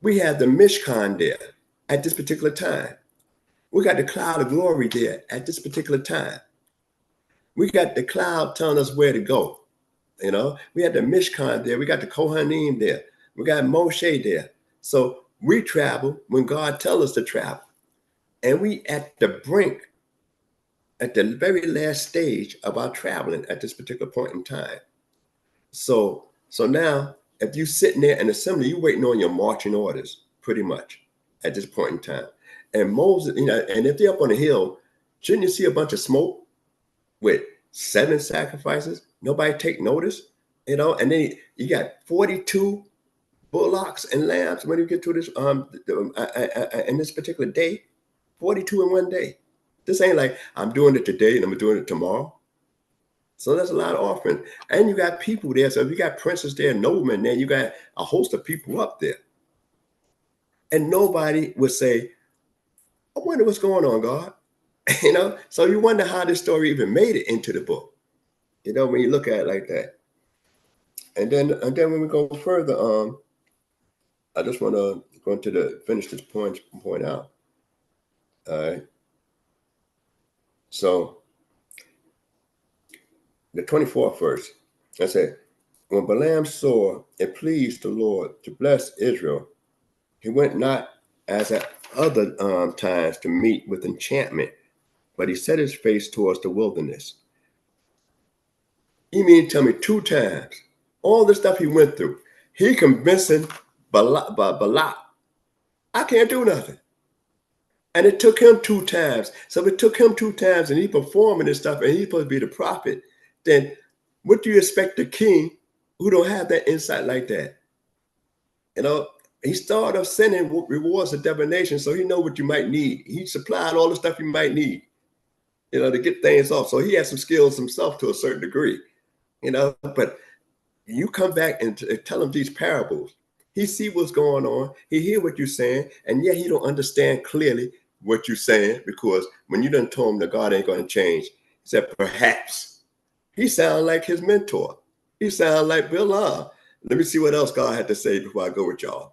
we had the Mishkan there at this particular time. We got the cloud of glory there at this particular time. We got the cloud telling us where to go. We had the Mishkan there. We got the Kohanim there. We got Moshe there. So we travel when God tells us to travel. And we at the brink, at the very last stage of our traveling at this particular point in time. So now, if you're sitting there in assembly, you're waiting on your marching orders, pretty much, at this point in time. And Moses, and if they're up on the hill, shouldn't you see a bunch of smoke with 7 sacrifices? Nobody take notice, and then you got 42 bullocks and lambs when you get to this in this particular day. 42 in one day. This ain't like I'm doing it today and I'm doing it tomorrow. So that's a lot of offering. And you got people there. So if you got princes there, noblemen there, you got a host of people up there. And nobody would say, I wonder what's going on, God. So you wonder how this story even made it into the book. When you look at it like that. And then when we go further, I just want to go into finish this point out. All right. So the 24th verse, I said, when Balaam saw it pleased the Lord to bless Israel, he went not as at other times to meet with enchantment, but he set his face towards the wilderness. You mean to tell me 2 times, all the stuff he went through, he convincing Balak, I can't do nothing. And it took him 2 times. So if it took him 2 times and he performing this stuff and he's supposed to be the prophet, then what do you expect the king who don't have that insight like that? He started off sending rewards of divination, so he know what you might need. He supplied all the stuff you might need, to get things off. So he has some skills himself to a certain degree, but you come back and tell him these parables. He see what's going on. He hear what you're saying, and yet he don't understand clearly what you're saying, because when you done told him that God ain't going to change, he said, perhaps. He sound like his mentor. He sound like Balaam. Let me see what else God had to say before I go with y'all.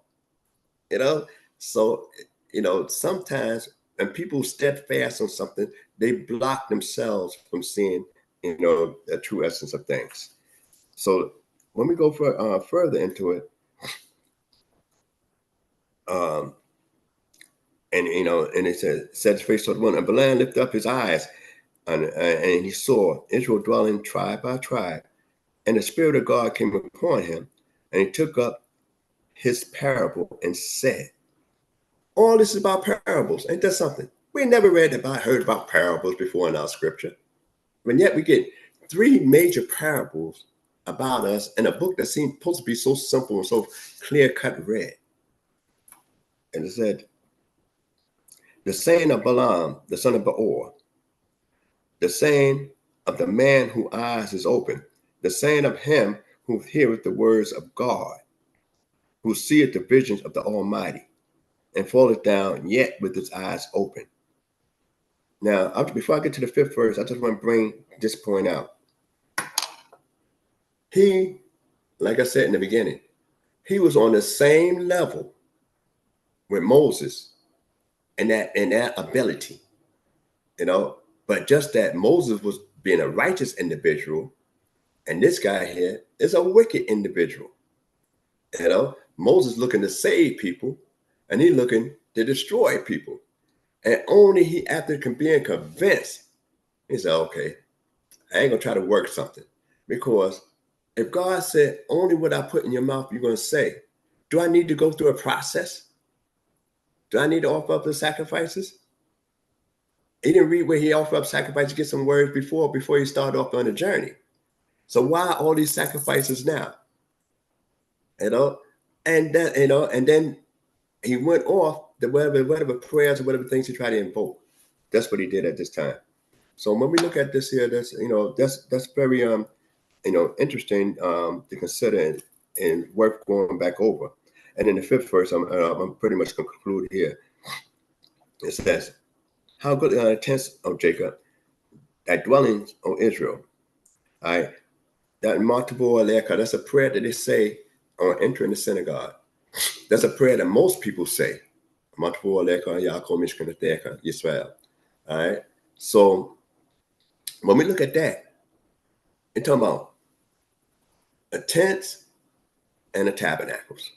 So, sometimes when people steadfast on something, they block themselves from seeing, the true essence of things. So when we go further into it, and it says, set his face toward the one, and Balaam lifted up his eyes, and he saw Israel dwelling tribe by tribe, and the Spirit of God came upon him, and he took up his parable and said, all this is about parables. Ain't that something? We never heard about parables before in our scripture. And yet we get 3 major parables about us in a book that seems supposed to be so simple and so clear-cut read. And it said, the saying of Balaam, the son of Beor, the saying of the man whose eyes is open, the saying of him who heareth the words of God, who seeth the visions of the Almighty, and falleth down yet with his eyes open. Now, before I get to the 5th verse, I just want to bring this point out. He, like I said in the beginning, he was on the same level with Moses and that ability, but just that Moses was being a righteous individual, and this guy here is a wicked individual. Moses looking to save people, and he looking to destroy people. And only he, after being convinced, he said, okay, I ain't gonna try to work something. Because if God said, only what I put in your mouth you're gonna say, do I need to go through a process? Do I need to offer up the sacrifices? He didn't read where he offered up sacrifices to get some words before he started off on the journey. So why all these sacrifices now? And then he went off the whatever prayers or whatever things he tried to invoke. That's what he did at this time. So when we look at this here, that's very interesting to consider and worth going back over. And in the 5th verse, I'm pretty much going to conclude here. It says, how good are the tents of Jacob, that dwellings of Israel. All right. That multiple aleka, that's a prayer that they say on entering the synagogue. That's a prayer that most people say. Multiple aleka, Yisrael. All right. So when we look at that, we're talking about the tents and the tabernacles.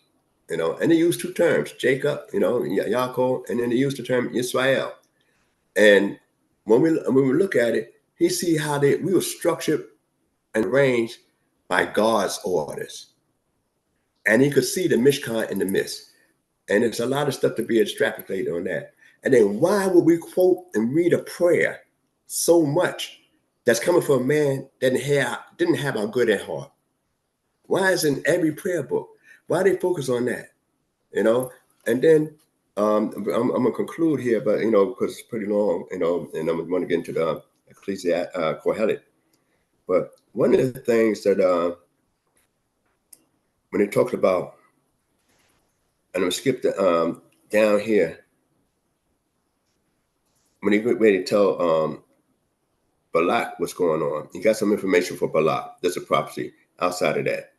And they use 2 terms, Jacob, Yaakov, and then they use the term Yisrael. And when we look at it, he see how we were structured and arranged by God's orders. And he could see the Mishkan in the midst. And there's a lot of stuff to be extrapolated on that. And then why would we quote and read a prayer so much that's coming from a man that didn't have our good at heart? Why is in every prayer book? Why they focus on that? And then I'm gonna conclude here, but because it's pretty long, and I'm going to get into the Ecclesiastes, Kohelet. But one of the things that when it talks about, and I'm gonna skip the down here, when he get ready to tell Balak what's going on, he got some information for Balak. There's a prophecy outside of that,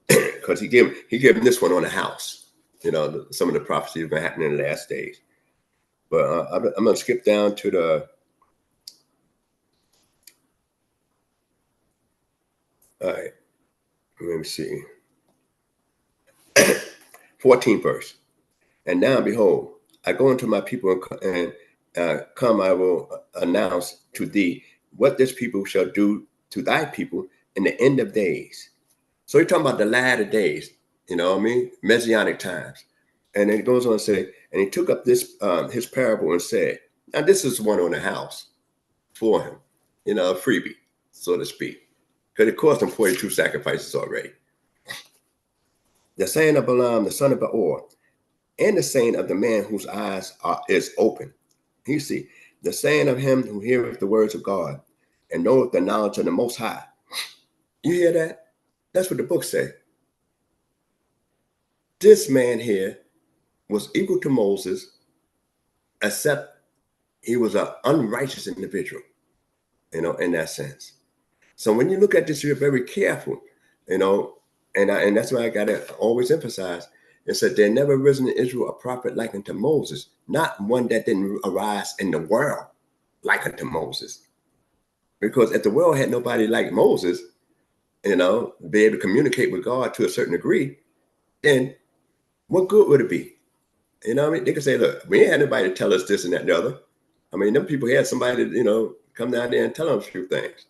because he gave him this one on the house. Some of the prophecies have been happening in the last days. But I'm going to skip down to the all right. Let me see. 14th verse. And now, behold, I go into my people and come, I will announce to thee what this people shall do to thy people in the end of days. So he's talking about the latter days, Messianic times. And then it goes on to say, and he took up this his parable and said, now this is one on the house for him, a freebie, so to speak, because it cost him 42 sacrifices already. The saying of Balaam, the son of Beor, and the saying of the man whose eyes is open. You see, the saying of him who heareth the words of God and knoweth the knowledge of the Most High. You hear that? That's what the book says. This man here was equal to Moses, except he was an unrighteous individual, in that sense. So when you look at this, you're very careful, and that's why I got to always emphasize. It said there never risen in Israel a prophet like unto Moses, not one that didn't arise in the world like unto Moses. Because if the world had nobody like Moses, be able to communicate with God to a certain degree, then what good would it be? They could say, look, we ain't had nobody to tell us this and that and the other. Them people had somebody to, come down there and tell them a few things.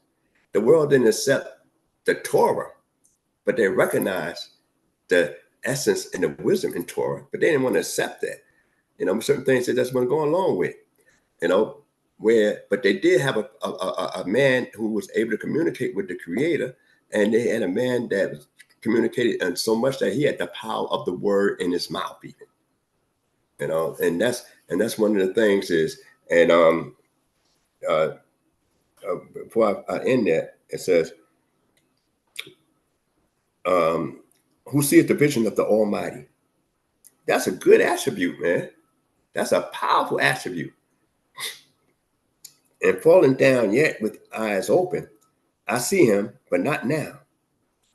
The world didn't accept the Torah, but they recognized the essence and the wisdom in Torah, but they didn't want to accept that. Certain things they just want to go along with, but they did have a man who was able to communicate with the Creator, and they had a man that was communicated and so much that he had the power of the word in his mouth, even. And that's one of the things is, and before I end that, it says, who seeth the vision of the Almighty? That's a good attribute, man. That's a powerful attribute. And falling down yet with eyes open, I see him, but not now.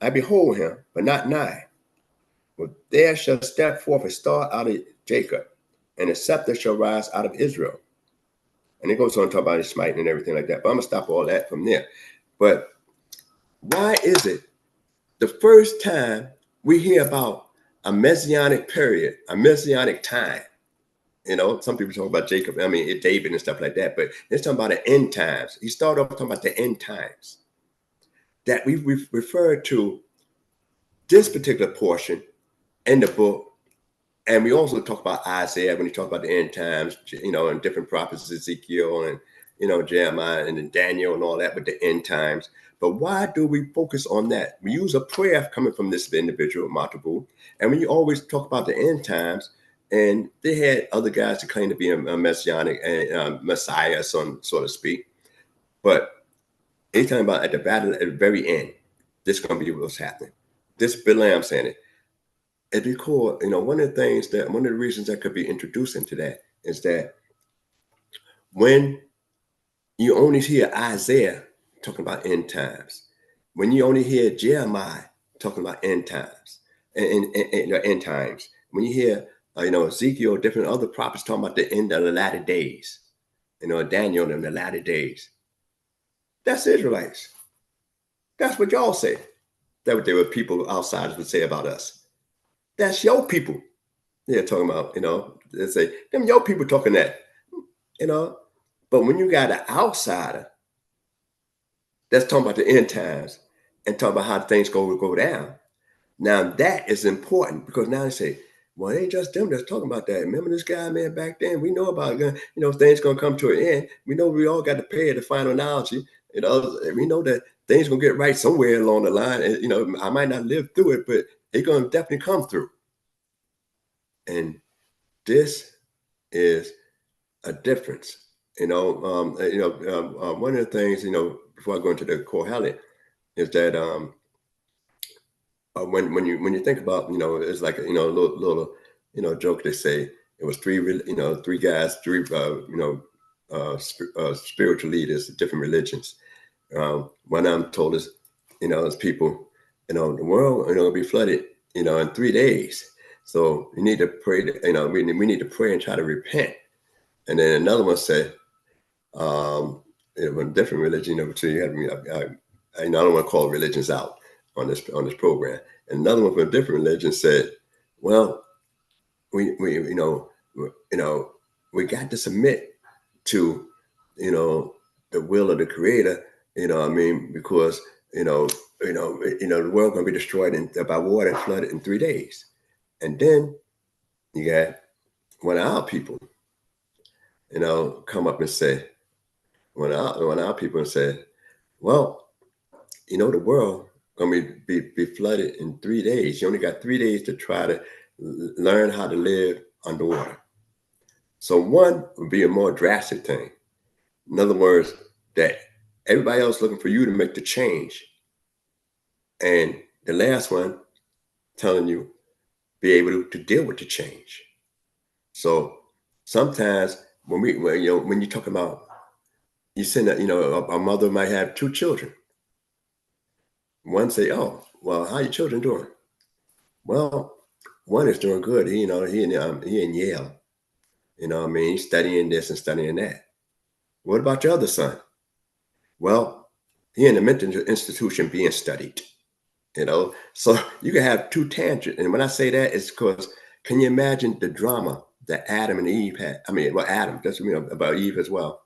I behold him, but not nigh. For there shall step forth a star out of Jacob, and a scepter shall rise out of Israel. And it goes on to talk about his smite and everything like that. But I'm going to stop all that from there. But why is it the first time we hear about a messianic period, a messianic time? Some people talk about Jacob, David and stuff like that, but it's talking about the end times. He started off talking about the end times. That we refer to this particular portion in the book, and we also talk about Isaiah when he talks about the end times, and different prophets, Ezekiel and Jeremiah and then Daniel and all that with the end times. But why do we focus on that? We use a prayer coming from this individual, Matabu, and when you always talk about the end times, and they had other guys to claim to be a messianic Messiah, so to speak. But he's talking about at the battle at the very end, this is going to be what's happening. This Balaam saying it. If you call, one of the reasons that could be introduced into that is that when you only hear Isaiah talking about end times, when you only hear Jeremiah talking about end times, and end times, when you hear Ezekiel, different other prophets talking about the end of the latter days, Daniel in the latter days. That's Israelites. That's what y'all say. That's what they were people outsiders would say about us. That's your people. They're talking about, they say, them your people talking that, But when you got an outsider that's talking about the end times and talking about how things go down, now that is important because now they say, well, it ain't just them that's talking about that. Remember this guy, man, back then? We know about, things going to come to an end. We know we all got to pay the final analogy. We know that things going to get right somewhere along the line. And, I might not live through it, but it's going to definitely come through. And this is a difference. One of the things, before I go into the Kohelet, is that when you think about, it's like a little joke. They say it was three guys, spiritual leaders, different religions. One of them told us, as people, the world, will be flooded, in 3 days. So you need to pray. We need to pray and try to repent. And then another one said, from a different religion, so you have, I don't want to call religions out on this program. And another one from a different religion said, well, we got to submit to, the will of the Creator, because, the world going to be destroyed by water and flooded in 3 days. And then you got one of our people, come up and say, one of our people said, well, the world going to be flooded in 3 days. You only got 3 days to try to learn how to live underwater. So one would be a more drastic thing. In other words, that everybody else looking for you to make the change. And the last one telling you be able to deal with the change. So sometimes when you're talking about, you send a mother might have 2 children. One say, oh, well, how your children doing? Well, one is doing good. He in Yale. He's studying this and studying that. What about your other son? Well, he in a mental institution being studied. So you can have 2 tangents. And when I say that, it's because, can you imagine the drama that Adam and Eve had? Adam, that's about Eve as well.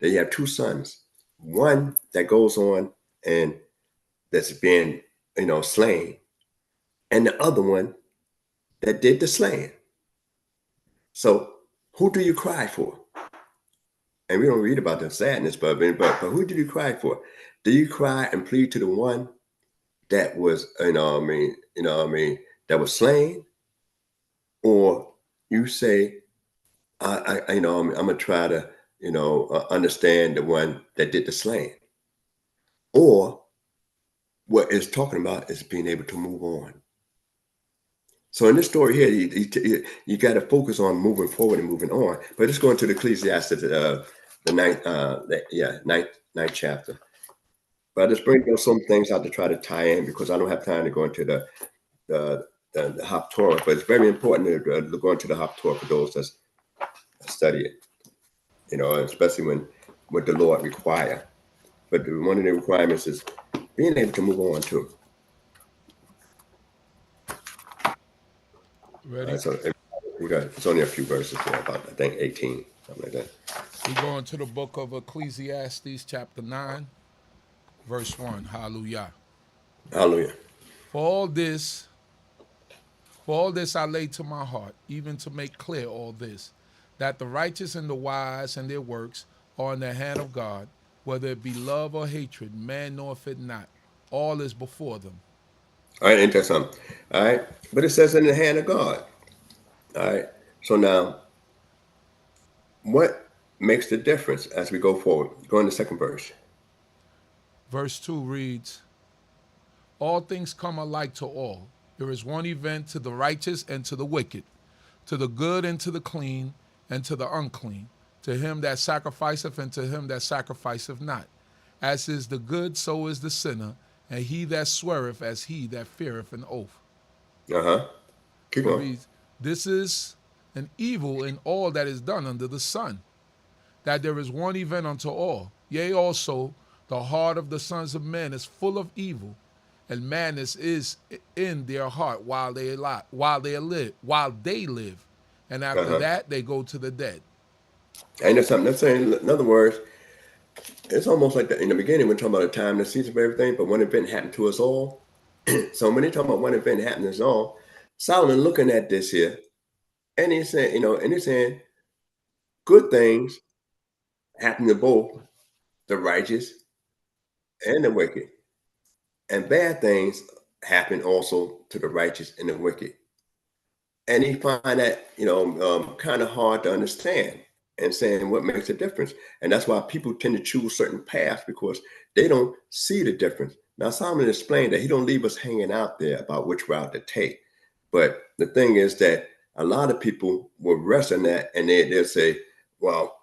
They have 2 sons. One that goes on and that's being, slain, and the other one that did the slaying. So who do you cry for? And we don't read about the sadness, but who do you cry for? Do you cry and plead to the one that was, that was slain? Or you say, I'm gonna try to, understand the one that did the slaying? Or what it's talking about is being able to move on. So in this story here, you got to focus on moving forward and moving on. But let's go into the Ecclesiastes, the ninth chapter. But I just bring some things out to try to tie in, because I don't have time to go into the Torah. But it's very important to go into the Torah for those that study it. Especially when what the Lord require. But one of the requirements is being able to move on too. Ready? So it's only a few verses there, about I think 18, something like that. We go into the book of Ecclesiastes, chapter 9, verse 1. Hallelujah. Hallelujah. For all this I lay to my heart, even to make clear all this, that the righteous and the wise and their works are in the hand of God, whether it be love or hatred, man knoweth it not. All is before them. All right, ain't that something? All right, but it says in the hand of God. All right, so now, what makes the difference as we go forward? Go in the second verse. Verse 2 reads, all things come alike to all. There is one event to the righteous and to the wicked, to the good and to the clean and to the unclean, to him that sacrificeth and to him that sacrificeth not. As is the good, so is the sinner, and he that sweareth as he that feareth an oath. Keep on. Reads, this is an evil in all that is done under the sun, that there is one event unto all. Yea, also the heart of the sons of men is full of evil, and madness is in their heart while they live, and after that they go to the dead. And there's something that's saying, in other words, it's almost like in the beginning we're talking about the time, the season of everything, but one event happened to us all. So when they talk about one event happened to us all, Solomon looking at this here, and he's saying, good things happen to both the righteous and the wicked, and bad things happen also to the righteous and the wicked. And he find that, kind of hard to understand and saying what makes a difference. And that's why people tend to choose certain paths because they don't see the difference. Now, Solomon explained that he don't leave us hanging out there about which route to take. But the thing is that a lot of people will rest on that and they'll say, well,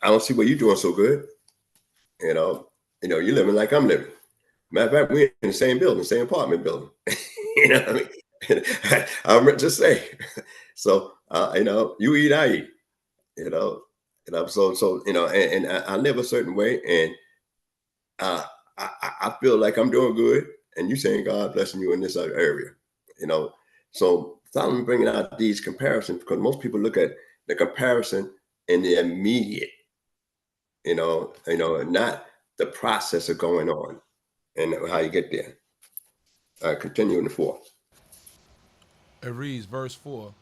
I don't see what you're doing so good. You're living like I'm living. Matter of fact, we're in the same building, same apartment building. You know what I mean? I meant to say. So, you eat, I eat. And I live a certain way, and I feel like I'm doing good, and you saying God blessing you in this other area. So Solomon bringing out these comparisons because most people look at the comparison in the immediate, not the process of going on and how you get there. Continue in the 4. It reads, verse 4.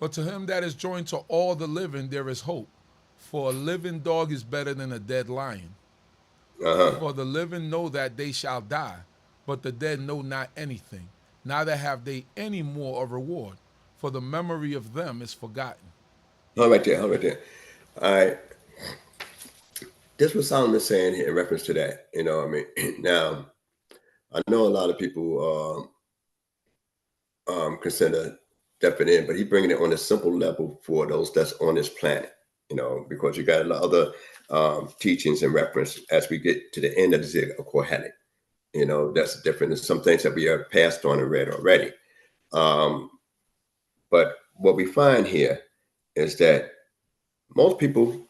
But to him that is joined to all the living, there is hope. For a living dog is better than a dead lion. For the living know that they shall die, but the dead know not anything. Neither have they any more a reward, for the memory of them is forgotten. Hold right there. All right. This was Solomon saying here in reference to that. Now, I know a lot of people consider definite, but he's bringing it on a simple level for those that's on this planet, because you got a lot of other teachings and reference as we get to the end of the Kohelet. That's different than some things that we have passed on and read already. But what we find here is that most people,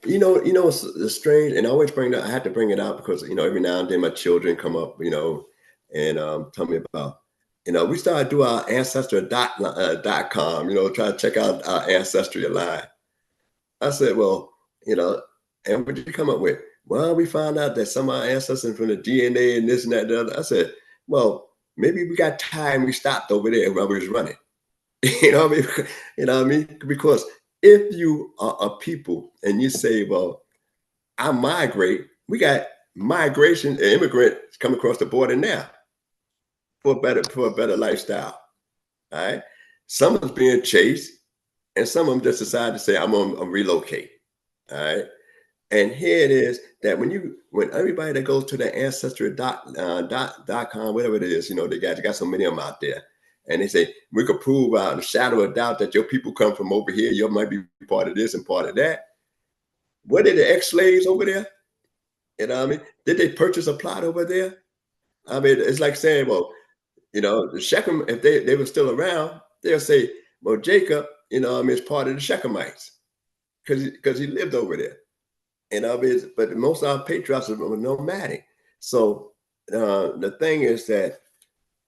it's strange, and I always I have to bring it out because, every now and then my children come up, and tell me about, we started doing our ancestry.com, try to check out our ancestry line. I said, well, and what did you come up with? Well, we found out that some of our ancestors from the DNA and this and that and the other. I said, well, maybe we got tired and we stopped over there while we was running. You know what I mean? Because if you are a people and you say, well, I migrate, we got migration, immigrants come across the border now for a better lifestyle. All right. Some of them being chased, and some of them just decide to say, I'm gonna relocate. All right. And here it is that when everybody that goes to the ancestry.com, whatever it is, they got so many of them out there. And they say, we could prove out the shadow of doubt that your people come from over here. You might be part of this and part of that. What did the ex-slaves over there? You know what I mean? Did they purchase a plot over there? I mean, it's like saying, well, the Shechem, if they were still around, they'll say, well, Jacob, is part of the Shechemites because he lived over there. But most of our patriarchs were nomadic. So the thing is that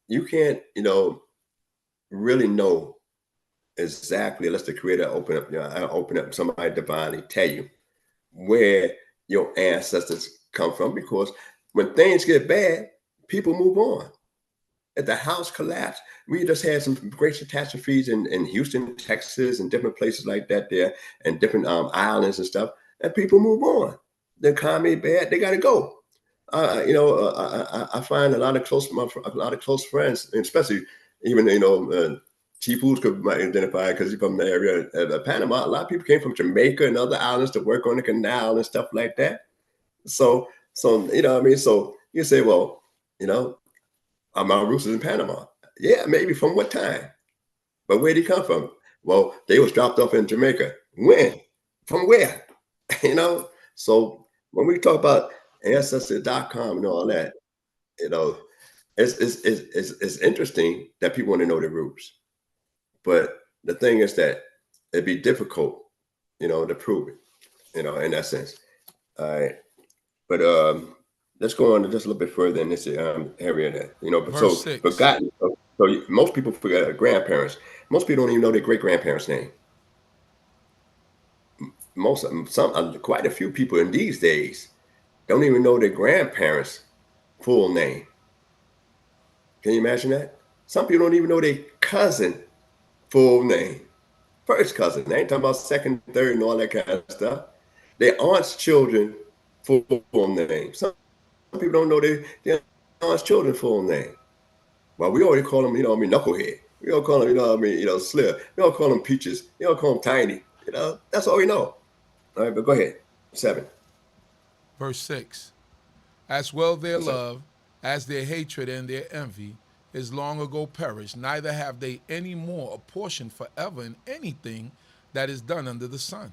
you can't, really know exactly unless the Creator open up somebody divinely tell you where your ancestors come from. Because when things get bad, people move on. If the house collapsed, we just had some great catastrophes in Houston, Texas, and different places like that there, and different islands and stuff. And people move on. The economy bad, they got to go. I find a lot of close friends, and especially even Chief Foods might identify because he's from the area of Panama. A lot of people came from Jamaica and other islands to work on the canal and stuff like that. So So you say, well, my roots is in Panama. Yeah, maybe from what time? But where'd he come from? Well, they was dropped off in Jamaica. When? From where? So when we talk about ancestry.com and all that, it's interesting that people want to know their roots. But the thing is that it'd be difficult, to prove it, in that sense. All right. But let's go on just a little bit further in this area that, Verse 6. forgotten. So most people forget grandparents. Most people don't even know their great-grandparents' name. Quite a few people in these days don't even know their grandparents' full name. Can you imagine that? Some people don't even know their cousin full name. First cousin. They ain't talking about second, third, and all that kind of stuff. Their aunt's children full name. Some people don't know their aunt's children full name. Well, we already call them, knucklehead. We don't call them, you know what I mean, you know, Slim. We don't call them Peaches. We don't call them Tiny. You know, that's all we know. All right, but go ahead. 7. Verse 6. As well their What's up? love as their hatred and their envy is long ago perished, neither have they any more a portion forever in anything that is done under the sun.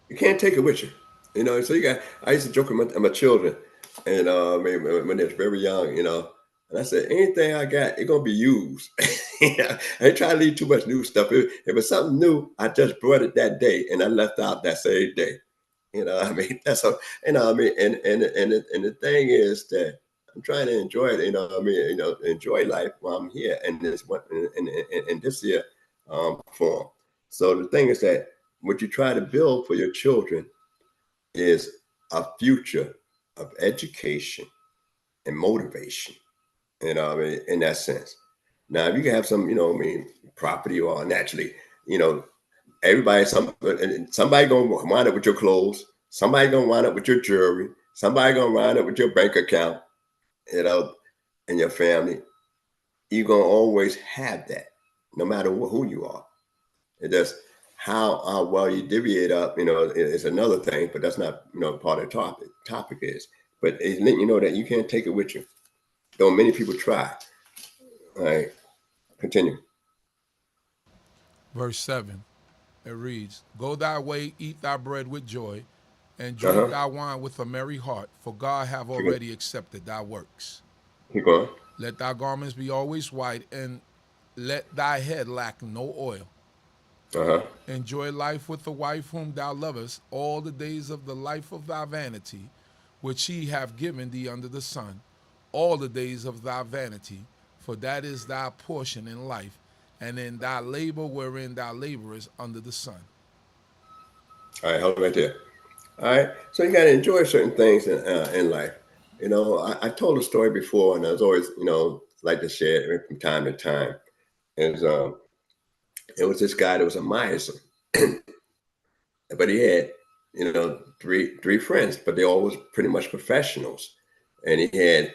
You can't take it with you. You know, so you got, I used to joke with my children, and when they was very young, you know, and I said, anything I got, it's going to be used. I ain't trying to leave too much new stuff. If it was something new, I just brought it that day, and I left out that same day. You know what I mean? That's how, you know what I mean? And the thing is that I'm trying to enjoy it, you know what I mean? You know, enjoy life while I'm here in this in this year form. So the thing is that what you try to build for your children is a future of education and motivation, you know what I mean, in that sense. Now, if you can have some, you know what I mean, property or naturally, you know, somebody gonna wind up with your clothes, somebody gonna wind up with your jewelry, somebody gonna wind up with your bank account, you know, and your family. You're gonna always have that, no matter who you are. It just how well you divvy it up, you know, is another thing, but that's not, you know, part of the topic. Topic is, but it's letting you know that you can't take it with you. Though many people try. All right, continue. Verse 7, it reads, Go thy way, eat thy bread with joy, and drink Uh-huh. thy wine with a merry heart, for God have already accepted thy works. Keep going. Let thy garments be always white, and let thy head lack no oil. Uh-huh. Enjoy life with the wife whom thou lovest all the days of the life of thy vanity, which he have given thee under the sun, all the days of thy vanity, for that is thy portion in life, and in thy labor wherein thou laborest under the sun. All right, hold right there. All right, so you got to enjoy certain things in life. You know, I told a story before, and I was always, you know, like to share it from time to time. And it was this guy that was a miser, but he had, you know, three friends, but they all was pretty much professionals, and he had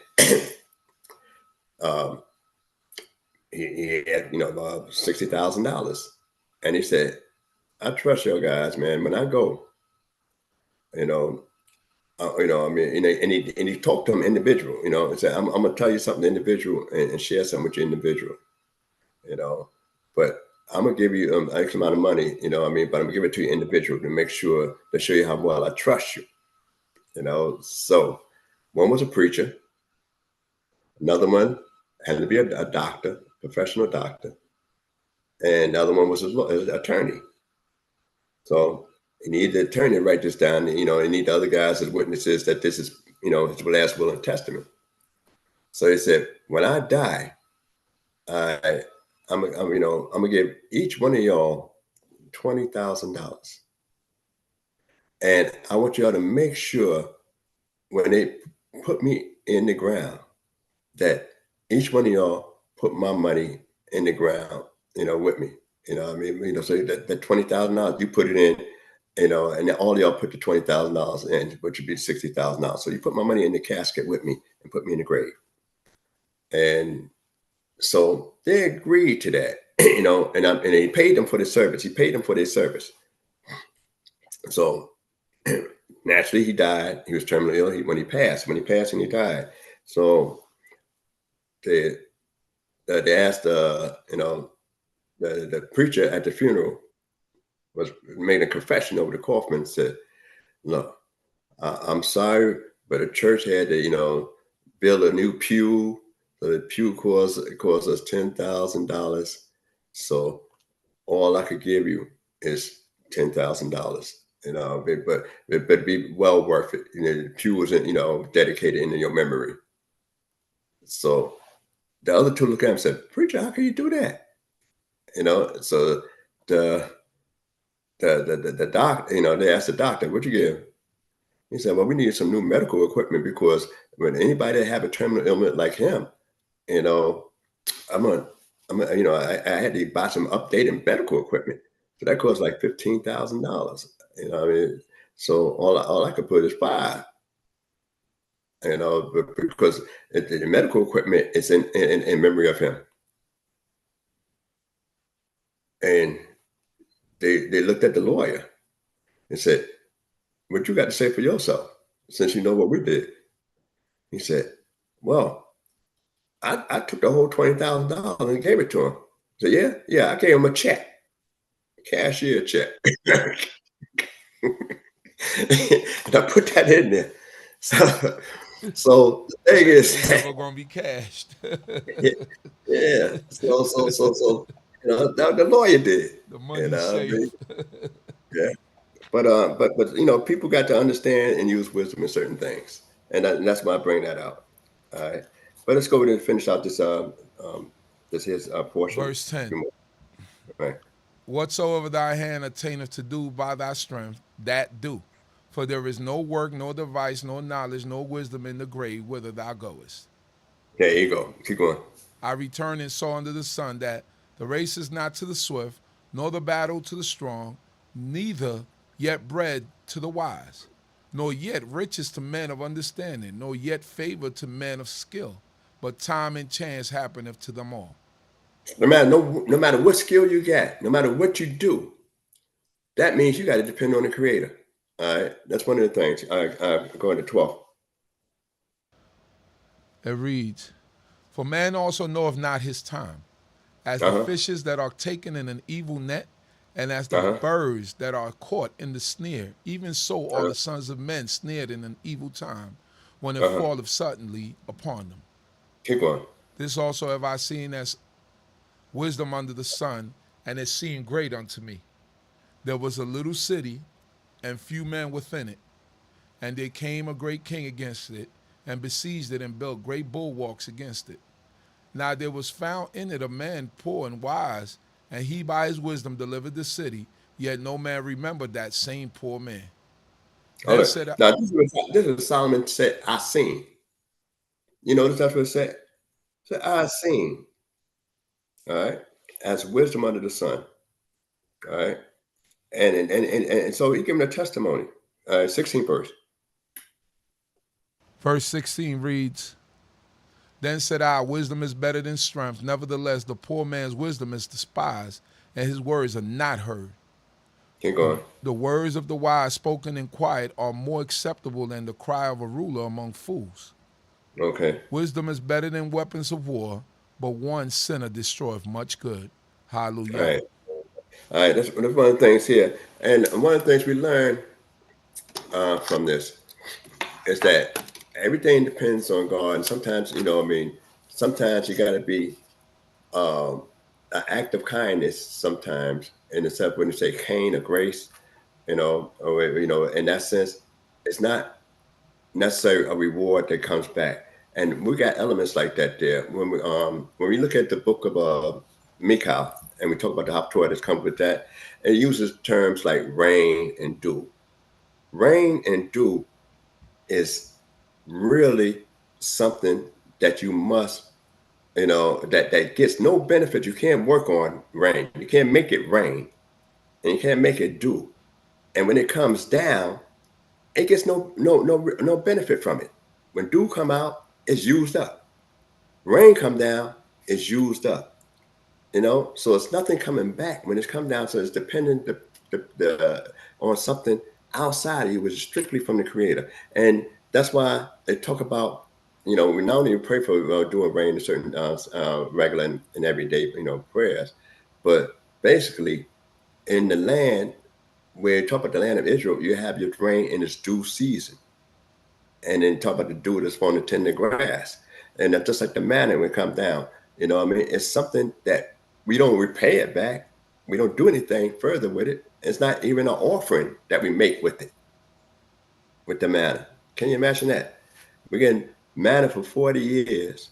um, he had, you know, $60,000, and he said, "I trust your guys, man. When I go, you know." You know, I mean, and he talked to them individual, you know, and said, I'm gonna tell you something individual and share something with your individual, you know, but I'm gonna give you X amount of money, you know, I mean, but I'm gonna give it to you individual to make sure to show you how well I trust you, you know. So one was a preacher, another one had to be a doctor, professional doctor, and the other one was his attorney. So he needed the attorney to write this down, you know, he need the other guys as witnesses that this is, you know, his last will and testament. So he said, when I die, I'm you know, I'm gonna give each one of y'all $20,000, and I want y'all to make sure when they put me in the ground that each one of y'all put my money in the ground, you know, with me. You know, I mean, you know, so that $20,000 you put it in, you know, and all y'all put the $20,000 in, which would be $60,000. So you put my money in the casket with me and put me in the grave, and so they agreed to that, you know, and he paid them for the service. He paid them for their service. So naturally, he died. He was terminally ill when he passed. When he passed, and he died. So they asked, you know, the preacher at the funeral was made a confession over the coffin and said, "Look, I'm sorry, but the church had to, you know, build a new pew. So the pew cost us $10,000. So all I could give you is $10,000. You know, but it better be well worth it. You know, the pew wasn't, you know, dedicated into your memory." So the other two looked at him and said, "Preacher, how can you do that?" You know, so the doc, you know, they asked the doctor, "What'd you give?" He said, "Well, we need some new medical equipment because when anybody that have a terminal illness like him, you know, you know, I had to buy some updated medical equipment. So that costs like $15,000. You know, I mean, so all I could put is 5. You know, because the medical equipment is in memory of him. And they looked at the lawyer and said, "What you got to say for yourself, since you know what we did?" He said, "Well, I took the whole $20,000 and gave it to him." I said, yeah, I gave him a check, cashier check. And I put that in there. So the thing is, It's never gonna be cashed. yeah. So the lawyer did. The You money's know, safe. yeah. But people got to understand and use wisdom in certain things, and that's why I bring that out. All right, but let's go ahead and finish out this his portion. Verse 10. Right. Whatsoever thy hand attaineth to do by thy strength, that do. For there is no work, nor device, nor knowledge, nor wisdom in the grave whither thou goest. There you go. Keep going. I returned and saw under the sun that the race is not to the swift, nor the battle to the strong, neither yet bread to the wise, nor yet riches to men of understanding, nor yet favor to men of skill, but time and chance happeneth to them all. No matter what skill you got, no matter what you do, that means you got to depend on the Creator. All right, that's one of the things. All right, going to 12. It reads, For man also knoweth not his time, as the fishes that are taken in an evil net, and as the birds that are caught in the snare, even so are the sons of men snared in an evil time, when it falleth suddenly upon them. Keep going. This also have I seen as wisdom under the sun, and it seemed great unto me. There was a little city, and few men within it, and there came a great king against it, and besieged it, and built great bulwarks against it. Now there was found in it a man poor and wise, and he by his wisdom delivered the city, yet no man remembered that same poor man. Okay. Now this is Solomon said, I seen. You notice that's what it said? It said, I seen. All right. As wisdom under the sun. All right. And so he gave him a testimony. 16th verse. Verse 16 reads, Then said I, wisdom is better than strength. Nevertheless, the poor man's wisdom is despised, and his words are not heard. Keep going. The words of the wise spoken in quiet are more acceptable than the cry of a ruler among fools. Okay. Wisdom is better than weapons of war, but one sinner destroyeth much good. Hallelujah. All right. All right. That's one of the things here. And one of the things we learn from this is that everything depends on God. And sometimes, sometimes you got to be an act of kindness sometimes, in the sense when you say Cain or grace, in that sense, it's not necessarily a reward that comes back. And we got elements like that there. When we look at the book of Micah, and we talk about the torah that comes with that, it uses terms like rain and dew. Rain and dew is really something that you must, that gets no benefit. You can't work on rain. You can't make it rain, and you can't make it dew. And when it comes down, it gets no benefit from it. When dew come out, it's used up. Rain come down, it's used up. So it's nothing coming back when it's come down. So it's dependent on something outside of you, which is strictly from the Creator. And that's why they talk about, we not only pray for doing rain in certain regular and everyday, prayers, but basically in the land, where you talk about the land of Israel, you have your rain in its due season. And then talk about the dew that's on the tender grass. And that's just like the manna when it comes down. It's something that we don't repay it back. We don't do anything further with it. It's not even an offering that we make with it, with the manna. Can you imagine that? We're getting manna for 40 years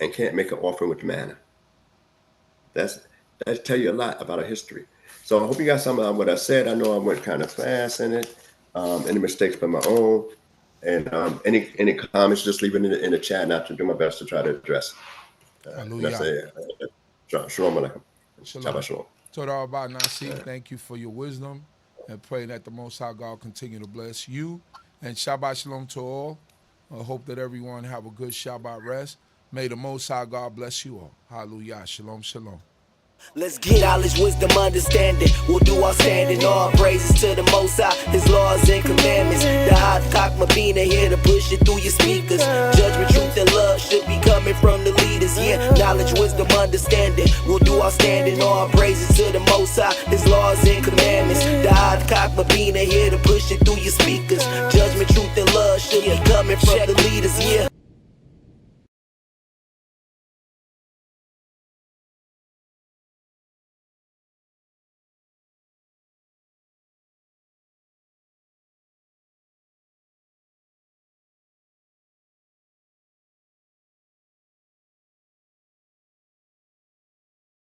and can't make an offering with the manna. That tell you a lot about our history. So I hope you got some of what I said. I know I went kind of fast in it. Any mistakes by my own. And any comments, just leave it in the chat, and I have to do my best to try to address. Hallelujah. Shalom alaikum. Shalom. Shalom. Torah about Nasik, thank you for your wisdom, and pray that the Most High God continue to bless you. And Shabbat Shalom to all. I hope that everyone have a good Shabbat rest. May the Most High God bless you all. Hallelujah. Shalom, shalom. Let's get knowledge, wisdom, understanding. We'll do our standing. All praises to the Most High, His laws and commandments. The CHOKMAH BINAH here to push it through your speakers. Judgment, truth, and love should be coming from the leaders. Yeah, knowledge, wisdom, understanding. We'll do our standing. All praises to the Most High, His laws and commandments. The CHOKMAH BINAH here to push it through your speakers. Judgment, truth, and love should be coming from the